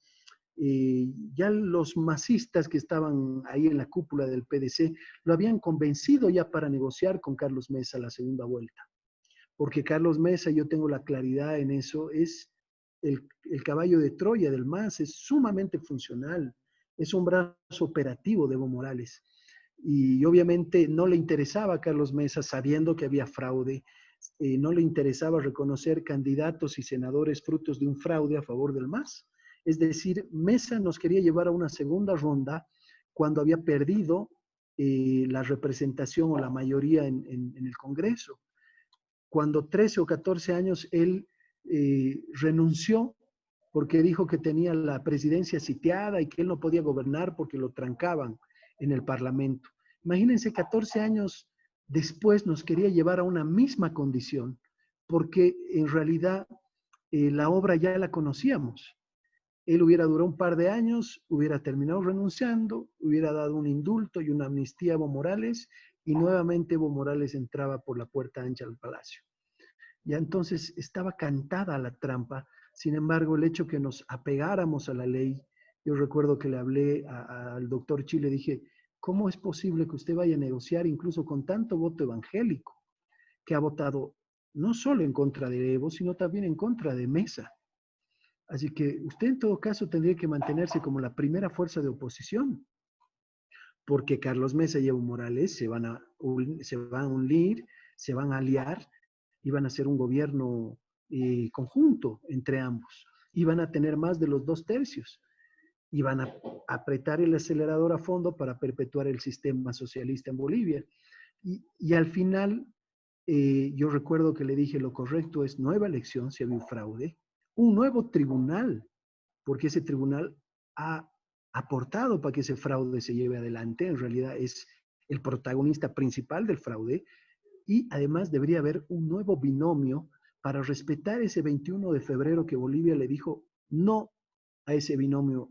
ya los masistas que estaban ahí en la cúpula del PDC lo habían convencido ya para negociar con Carlos Mesa la segunda vuelta. Porque Carlos Mesa, yo tengo la claridad en eso, es el caballo de Troya del MAS, es sumamente funcional, es un brazo operativo de Evo Morales. Y obviamente no le interesaba a Carlos Mesa, sabiendo que había fraude, no le interesaba reconocer candidatos y senadores frutos de un fraude a favor del MAS. Es decir, Mesa nos quería llevar a una segunda ronda cuando había perdido la representación o la mayoría en el Congreso. Cuando 13 o 14 años él renunció porque dijo que tenía la presidencia sitiada y que él no podía gobernar porque lo trancaban en el Parlamento. Imagínense, 14 años después nos quería llevar a una misma condición, porque en realidad la obra ya la conocíamos. Él hubiera durado un par de años, hubiera terminado renunciando, hubiera dado un indulto y una amnistía a Evo Morales, y nuevamente Evo Morales entraba por la puerta ancha al palacio. Ya entonces estaba cantada la trampa. Sin embargo, el hecho que nos apegáramos a la ley, yo recuerdo que le hablé al doctor Chi, le dije, ¿cómo es posible que usted vaya a negociar incluso con tanto voto evangélico que ha votado no solo en contra de Evo, sino también en contra de Mesa? Así que usted en todo caso tendría que mantenerse como la primera fuerza de oposición, porque Carlos Mesa y Evo Morales se van a unir, se van a aliar y van a hacer un gobierno conjunto entre ambos. Y van a tener más de los 2/3. Y van a apretar el acelerador a fondo para perpetuar el sistema socialista en Bolivia. Y al final, yo recuerdo que le dije, lo correcto es nueva elección si había un fraude, un nuevo tribunal, porque ese tribunal ha aportado para que ese fraude se lleve adelante, en realidad es el protagonista principal del fraude, y además debería haber un nuevo binomio para respetar ese 21 de febrero que Bolivia le dijo no a ese binomio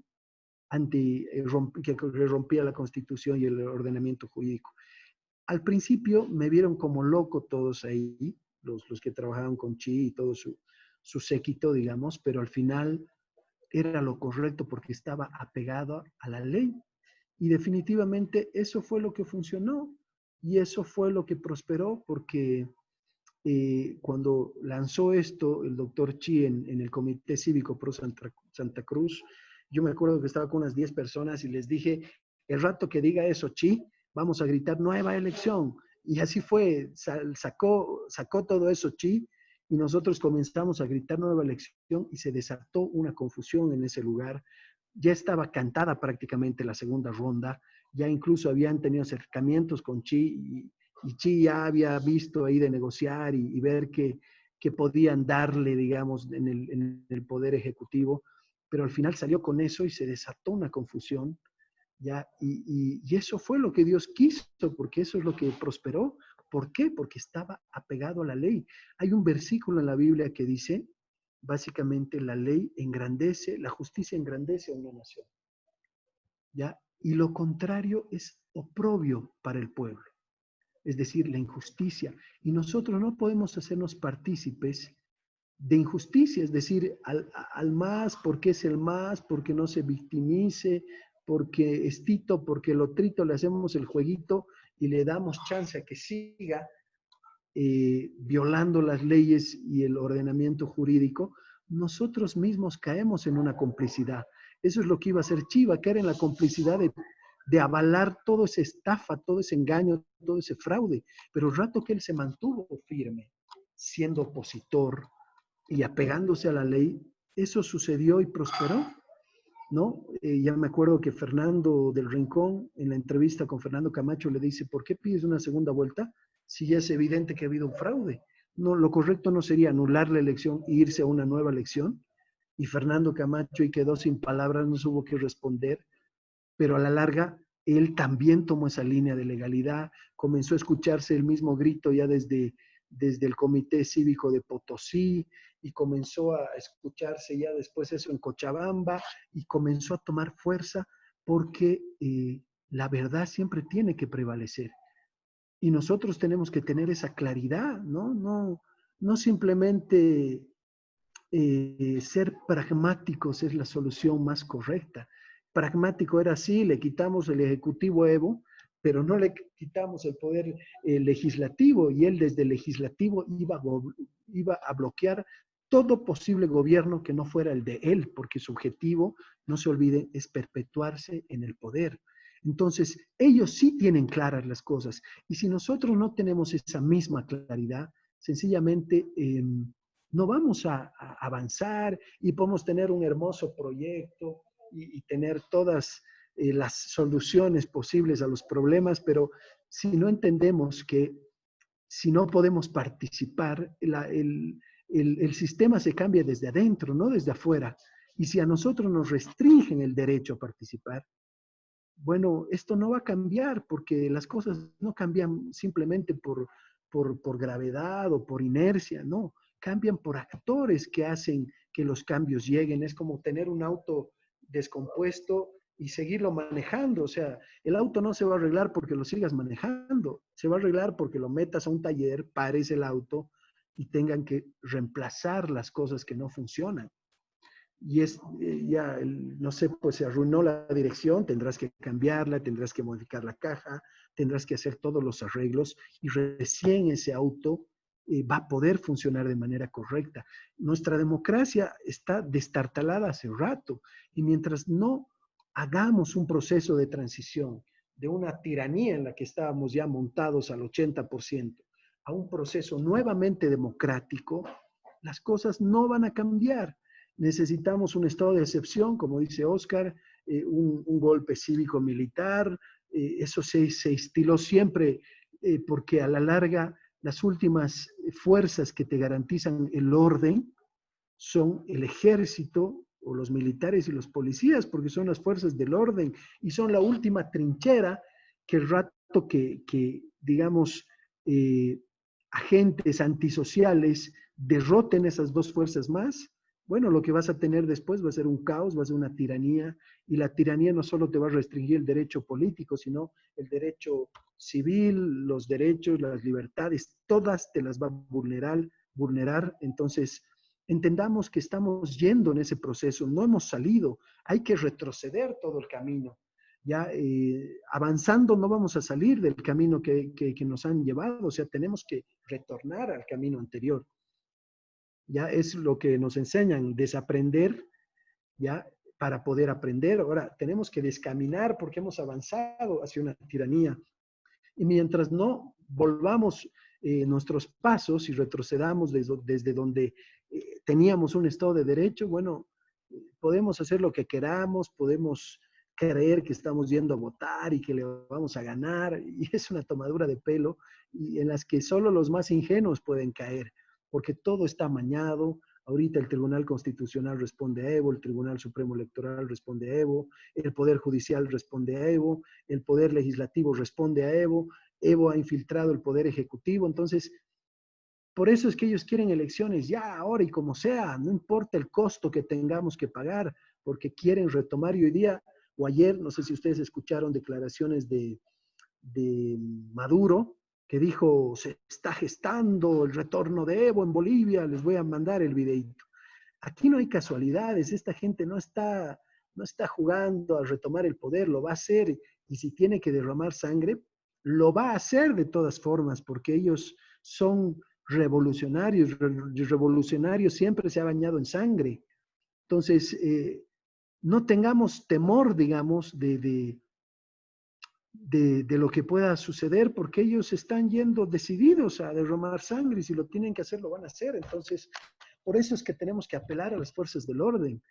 que rompía la Constitución y el ordenamiento jurídico. Al principio me vieron como loco todos ahí, los que trabajaban con Chi y todo su séquito, digamos, pero al final era lo correcto porque estaba apegado a la ley. Y definitivamente eso fue lo que funcionó y eso fue lo que prosperó porque cuando lanzó esto el doctor Chi en el Comité Cívico Pro Santa Cruz, yo me acuerdo que estaba con unas 10 personas y les dije, el rato que diga eso Chi, vamos a gritar nueva elección. Y así fue, sacó todo eso Chi, y nosotros comenzamos a gritar nueva elección y se desató una confusión en ese lugar. Ya estaba cantada prácticamente la segunda ronda, ya incluso habían tenido acercamientos con Chi y Chi ya había visto ahí de negociar y ver que podían darle, digamos, en el poder ejecutivo, pero al final salió con eso y se desató una confusión. ¿Ya? Y eso fue lo que Dios quiso, porque eso es lo que prosperó. ¿Por qué? Porque estaba apegado a la ley. Hay un versículo en la Biblia que dice, básicamente, la ley engrandece, la justicia engrandece a una nación. ¿Ya? Y lo contrario es oprobio para el pueblo, es decir, la injusticia. Y nosotros no podemos hacernos partícipes de injusticia, es decir, al más, porque es el más, porque no se victimice, porque es Tito, porque el otrito, le hacemos el jueguito y le damos chance a que siga violando las leyes y el ordenamiento jurídico, nosotros mismos caemos en una complicidad. Eso es lo que iba a hacer Chiva, caer en la complicidad de avalar toda esa estafa, todo ese engaño, todo ese fraude. Pero el rato que él se mantuvo firme, siendo opositor y apegándose a la ley, eso sucedió y prosperó, ¿no? Ya me acuerdo que Fernando del Rincón, en la entrevista con Fernando Camacho, le dice, ¿por qué pides una segunda vuelta si ya es evidente que ha habido un fraude? No, lo correcto no sería anular la elección e irse a una nueva elección. Y Fernando Camacho y quedó sin palabras, no hubo que responder, pero a la larga él también tomó esa línea de legalidad, comenzó a escucharse el mismo grito ya desde el Comité Cívico de Potosí, y comenzó a escucharse ya después eso en Cochabamba, y comenzó a tomar fuerza porque la verdad siempre tiene que prevalecer. Y nosotros tenemos que tener esa claridad, ¿no? No simplemente ser pragmáticos es la solución más correcta. Pragmático era así, le quitamos el Ejecutivo a Evo, pero no le quitamos el poder legislativo, y él desde el legislativo iba a bloquear todo posible gobierno que no fuera el de él, porque su objetivo, no se olvide, es perpetuarse en el poder. Entonces, ellos sí tienen claras las cosas, y si nosotros no tenemos esa misma claridad, sencillamente no vamos a avanzar, y podemos tener un hermoso proyecto y tener todas las soluciones posibles a los problemas, pero si no entendemos que si no podemos participar, el sistema se cambia desde adentro, no desde afuera. Y si a nosotros nos restringen el derecho a participar, bueno, esto no va a cambiar, porque las cosas no cambian simplemente por gravedad o por inercia, no, cambian por actores que hacen que los cambios lleguen. Es como tener un auto descompuesto y seguirlo manejando. O sea, el auto no se va a arreglar porque lo sigas manejando, se va a arreglar porque lo metas a un taller, pares el auto y tengan que reemplazar las cosas que no funcionan. Y es ya, no sé, pues se arruinó la dirección, tendrás que cambiarla, tendrás que modificar la caja, tendrás que hacer todos los arreglos, y recién ese auto va a poder funcionar de manera correcta. Nuestra democracia está destartalada hace rato, y mientras no hagamos un proceso de transición de una tiranía en la que estábamos ya montados al 80% a un proceso nuevamente democrático, las cosas no van a cambiar. Necesitamos un estado de excepción, como dice Oscar, un golpe cívico-militar. Eso se estiló siempre porque a la larga las últimas fuerzas que te garantizan el orden son el ejército o los militares y los policías, porque son las fuerzas del orden y son la última trinchera que el rato que digamos, agentes antisociales derroten esas dos fuerzas más, bueno, lo que vas a tener después va a ser un caos, va a ser una tiranía, y la tiranía no solo te va a restringir el derecho político, sino el derecho civil, los derechos, las libertades, todas te las va a vulnerar. Entonces, entendamos que estamos yendo en ese proceso, no hemos salido, hay que retroceder todo el camino. Ya avanzando no vamos a salir del camino que nos han llevado, o sea, tenemos que retornar al camino anterior. Ya es lo que nos enseñan, desaprender, ya, para poder aprender. Ahora tenemos que descaminar porque hemos avanzado hacia una tiranía. Y mientras no volvamos nuestros pasos y retrocedamos desde donde teníamos un Estado de Derecho, bueno, podemos hacer lo que queramos, podemos creer que estamos yendo a votar y que le vamos a ganar, y es una tomadura de pelo y en las que solo los más ingenuos pueden caer, porque todo está amañado. Ahorita el Tribunal Constitucional responde a Evo, el Tribunal Supremo Electoral responde a Evo, el Poder Judicial responde a Evo, el Poder Legislativo responde a Evo, Evo ha infiltrado el Poder Ejecutivo. Entonces, por eso es que ellos quieren elecciones ya, ahora y como sea, no importa el costo que tengamos que pagar, porque quieren retomar. Y hoy día o ayer, no sé si ustedes escucharon declaraciones de Maduro, que dijo, se está gestando el retorno de Evo en Bolivia, les voy a mandar el videito. Aquí no hay casualidades, esta gente no está jugando a retomar el poder, lo va a hacer, y si tiene que derramar sangre, lo va a hacer de todas formas, porque ellos son revolucionarios, revolucionarios siempre se ha bañado en sangre. Entonces, no tengamos temor, digamos, de lo que pueda suceder, porque ellos están yendo decididos a derramar sangre y si lo tienen que hacer, lo van a hacer. Entonces, por eso es que tenemos que apelar a las fuerzas del orden.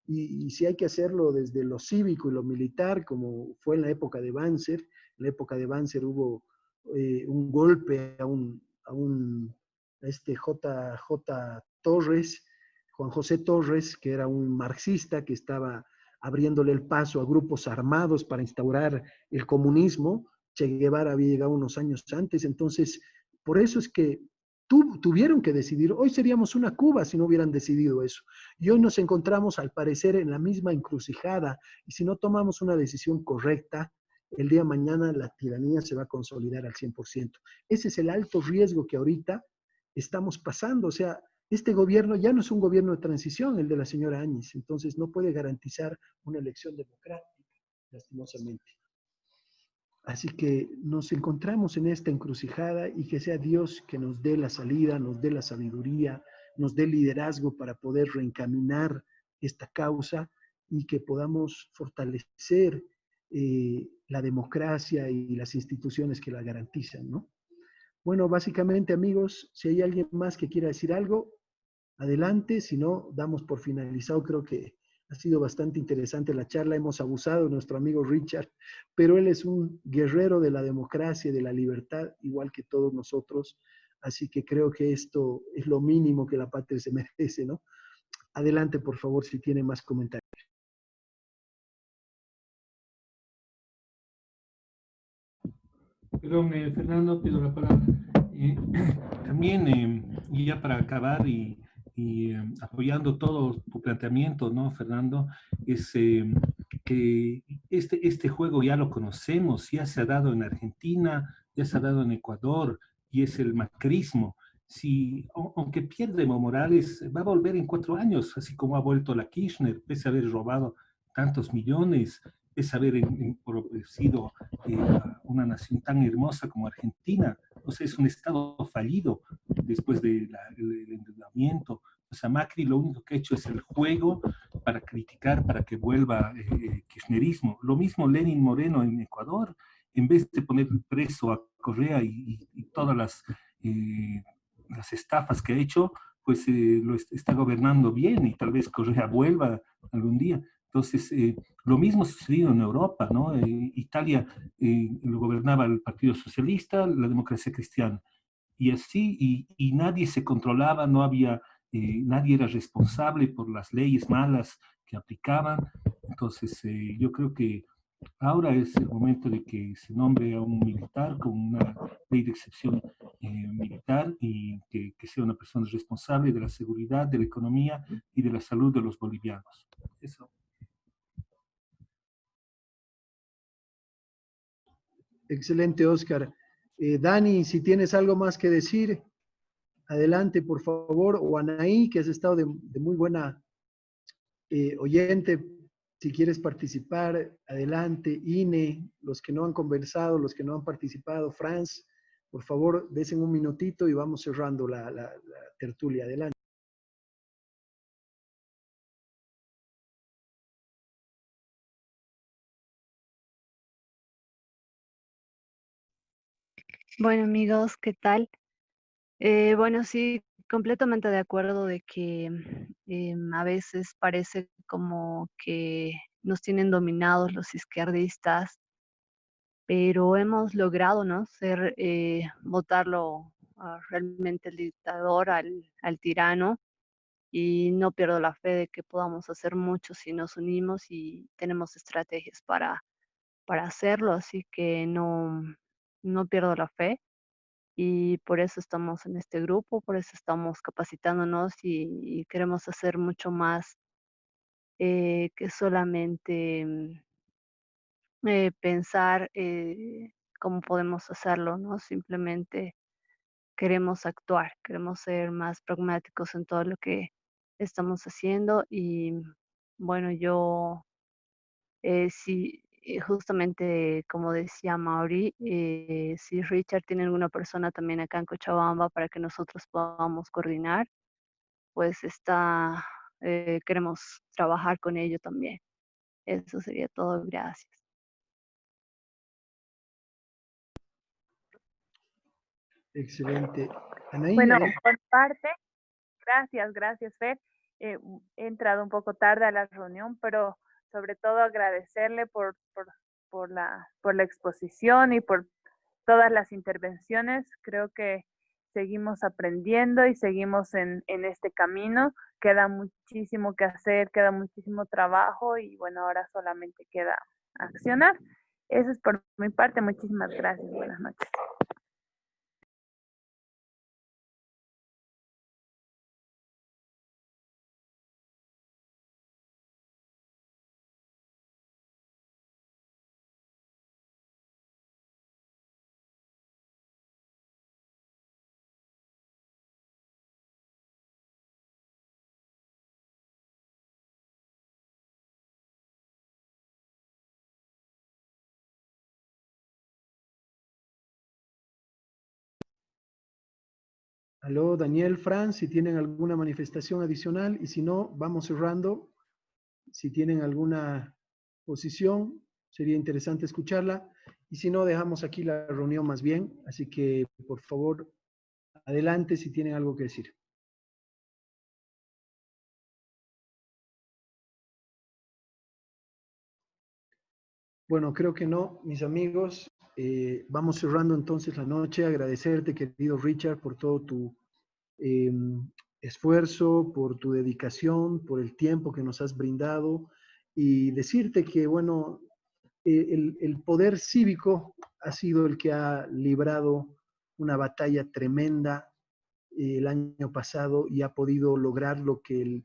Y si hay que hacerlo desde lo cívico y lo militar, como fue en la época de Banzer, en la época de Banzer hubo un golpe a este J. Torres, Juan José Torres, que era un marxista que estaba abriéndole el paso a grupos armados para instaurar el comunismo. Che Guevara había llegado unos años antes, entonces por eso es que tuvieron que decidir. Hoy seríamos una Cuba si no hubieran decidido eso. Y hoy nos encontramos, al parecer, en la misma encrucijada. Y si no tomamos una decisión correcta, el día de mañana la tiranía se va a consolidar al 100%. Ese es el alto riesgo que ahorita estamos pasando. O sea, este gobierno ya no es un gobierno de transición, el de la señora Áñez. Entonces no puede garantizar una elección democrática, lastimosamente. Así que nos encontramos en esta encrucijada y que sea Dios que nos dé la salida, nos dé la sabiduría, nos dé liderazgo para poder reencaminar esta causa y que podamos fortalecer la democracia y las instituciones que la garantizan, ¿no? Bueno, básicamente, amigos, si hay alguien más que quiera decir algo, adelante. Si no, damos por finalizado. Creo que ha sido bastante interesante la charla. Hemos abusado de nuestro amigo Richard, pero él es un guerrero de la democracia y de la libertad, igual que todos nosotros. Así que creo que esto es lo mínimo que la patria se merece, ¿no? Adelante, por favor, si tiene más comentarios. Perdón, Fernando, pido la palabra. También, y ya para acabar y apoyando todo tu planteamiento, ¿no, Fernando? Es que este juego ya lo conocemos, ya se ha dado en Argentina, ya se ha dado en Ecuador, y es el macrismo. Si, aunque pierde Evo Morales, va a volver en 4 años, así como ha vuelto la Kirchner, pese a haber robado tantos millones, pese a haber sido una nación tan hermosa como Argentina. O sea, es un Estado fallido después del endeudamiento. O sea, Macri lo único que ha hecho es el juego para criticar, para que vuelva kirchnerismo. Lo mismo Lenin Moreno en Ecuador, en vez de poner preso a Correa y todas las estafas que ha hecho, pues lo está gobernando bien y tal vez Correa vuelva algún día. Entonces, lo mismo ha sucedido en Europa, ¿no? Italia lo gobernaba el Partido Socialista, la democracia cristiana. Y así, y nadie se controlaba, no había, nadie era responsable por las leyes malas que aplicaban. Entonces, yo creo que ahora es el momento de que se nombre a un militar con una ley de excepción militar y que sea una persona responsable de la seguridad, de la economía y de la salud de los bolivianos. Eso. Excelente, Oscar. Dani, si tienes algo más que decir, adelante, por favor. O Anaí, que has estado de muy buena oyente, si quieres participar, adelante. Ine, los que no han conversado, los que no han participado, Franz, por favor, desen un minutito y vamos cerrando la tertulia. Adelante. Bueno, amigos, ¿qué tal? Bueno, sí, completamente de acuerdo de que a veces parece como que nos tienen dominados los izquierdistas, pero hemos logrado, ¿no? Votarlo realmente el dictador, al tirano, y no pierdo la fe de que podamos hacer mucho si nos unimos y tenemos estrategias para hacerlo, así que no pierdo la fe. Y por eso estamos en este grupo, por eso estamos capacitándonos y queremos hacer mucho más que solamente pensar cómo podemos hacerlo, ¿no? Simplemente queremos actuar, queremos ser más pragmáticos en todo lo que estamos haciendo y bueno, yo sí, justamente como decía Mauri, si Richard tiene alguna persona también acá en Cochabamba para que nosotros podamos coordinar, pues queremos trabajar con ello también. Eso sería todo, gracias. Excelente. Anaí, Bueno, ¿algo? por parte, gracias, Fer. He entrado un poco tarde a la reunión, pero sobre todo agradecerle por la exposición y por todas las intervenciones. Creo que seguimos aprendiendo y seguimos en este camino. Queda muchísimo que hacer, queda muchísimo trabajo y bueno, ahora solamente queda accionar. Eso es por mi parte. Muchísimas gracias. Buenas noches. Aló, Daniel, Fran, si tienen alguna manifestación adicional y si no, vamos cerrando. Si tienen alguna posición, sería interesante escucharla. Y si no, dejamos aquí la reunión más bien. Así que, por favor, adelante si tienen algo que decir. Bueno, creo que no, mis amigos. Vamos cerrando entonces la noche. Agradecerte, querido Richard, por todo tu eh, esfuerzo, por tu dedicación, por el tiempo que nos has brindado y decirte que, bueno, el poder cívico ha sido el que ha librado una batalla tremenda el año pasado y ha podido lograr lo que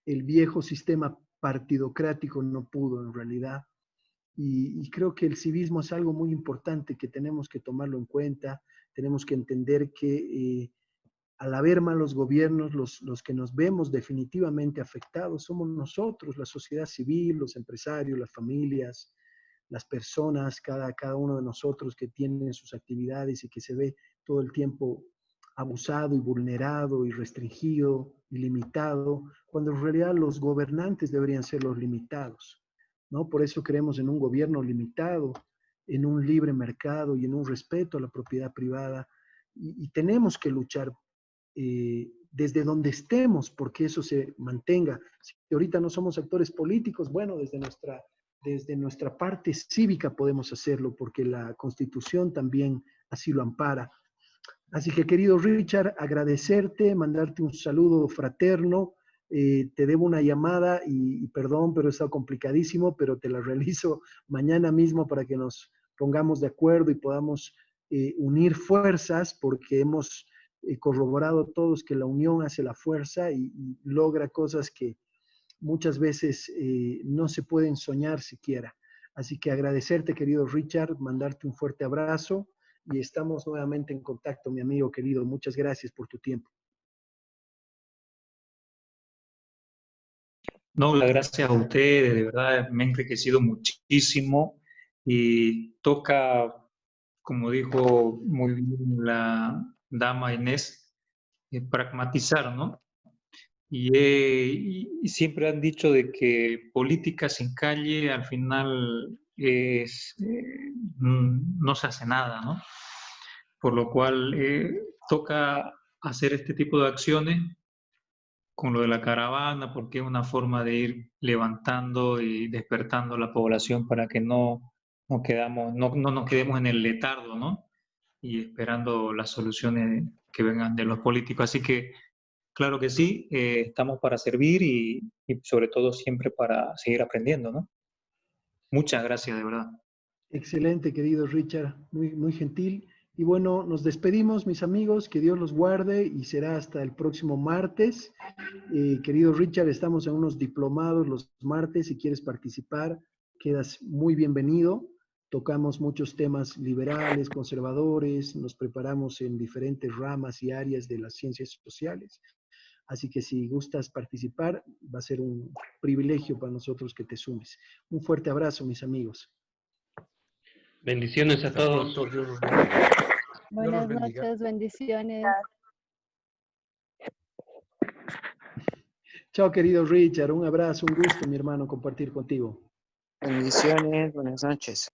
el viejo sistema partidocrático no pudo en realidad. Y creo que el civismo es algo muy importante que tenemos que tomarlo en cuenta, tenemos que entender que al haber malos gobiernos, los que nos vemos definitivamente afectados somos nosotros, la sociedad civil, los empresarios, las familias, las personas, cada uno de nosotros que tiene sus actividades y que se ve todo el tiempo abusado y vulnerado y restringido y limitado, cuando en realidad los gobernantes deberían ser los limitados, ¿no? Por eso creemos en un gobierno limitado, en un libre mercado y en un respeto a la propiedad privada y tenemos que luchar desde donde estemos porque eso se mantenga. Si ahorita no somos actores políticos, bueno, desde nuestra parte cívica podemos hacerlo porque la Constitución también así lo ampara. Así que, querido Richard, agradecerte, mandarte un saludo fraterno. Te debo una llamada y perdón, pero está complicadísimo, pero te la realizo mañana mismo para que nos pongamos de acuerdo y podamos unir fuerzas porque hemos corroborado todos que la unión hace la fuerza y logra cosas que muchas veces no se pueden soñar siquiera. Así que agradecerte, querido Richard, mandarte un fuerte abrazo y estamos nuevamente en contacto, mi amigo querido. Muchas gracias por tu tiempo. No, las gracias a ustedes, de verdad me ha enriquecido muchísimo y toca, como dijo muy bien la dama Inés, pragmatizar, ¿no? Y siempre han dicho de que política sin calle al final no se hace nada, ¿no? por lo cual toca hacer este tipo de acciones con lo de la caravana, porque es una forma de ir levantando y despertando a la población para que no nos quedemos en el letargo, ¿no? Y esperando las soluciones que vengan de los políticos. Así que, claro que sí, estamos para servir y sobre todo siempre para seguir aprendiendo, ¿no? Muchas gracias, de verdad. Excelente, querido Richard, muy, muy gentil. Y bueno, nos despedimos, mis amigos, que Dios los guarde y será hasta el próximo martes. Querido Richard, estamos en unos diplomados los martes, si quieres participar, quedas muy bienvenido. Tocamos muchos temas liberales, conservadores, nos preparamos en diferentes ramas y áreas de las ciencias sociales. Así que si gustas participar, va a ser un privilegio para nosotros que te sumes. Un fuerte abrazo, mis amigos. Bendiciones a Hasta todos. pronto, Dios los bendiga. Dios Buenas los bendiga. noches, bendiciones. Chao, querido Richard. Un abrazo, un gusto, mi hermano, compartir contigo. Bendiciones, buenas noches.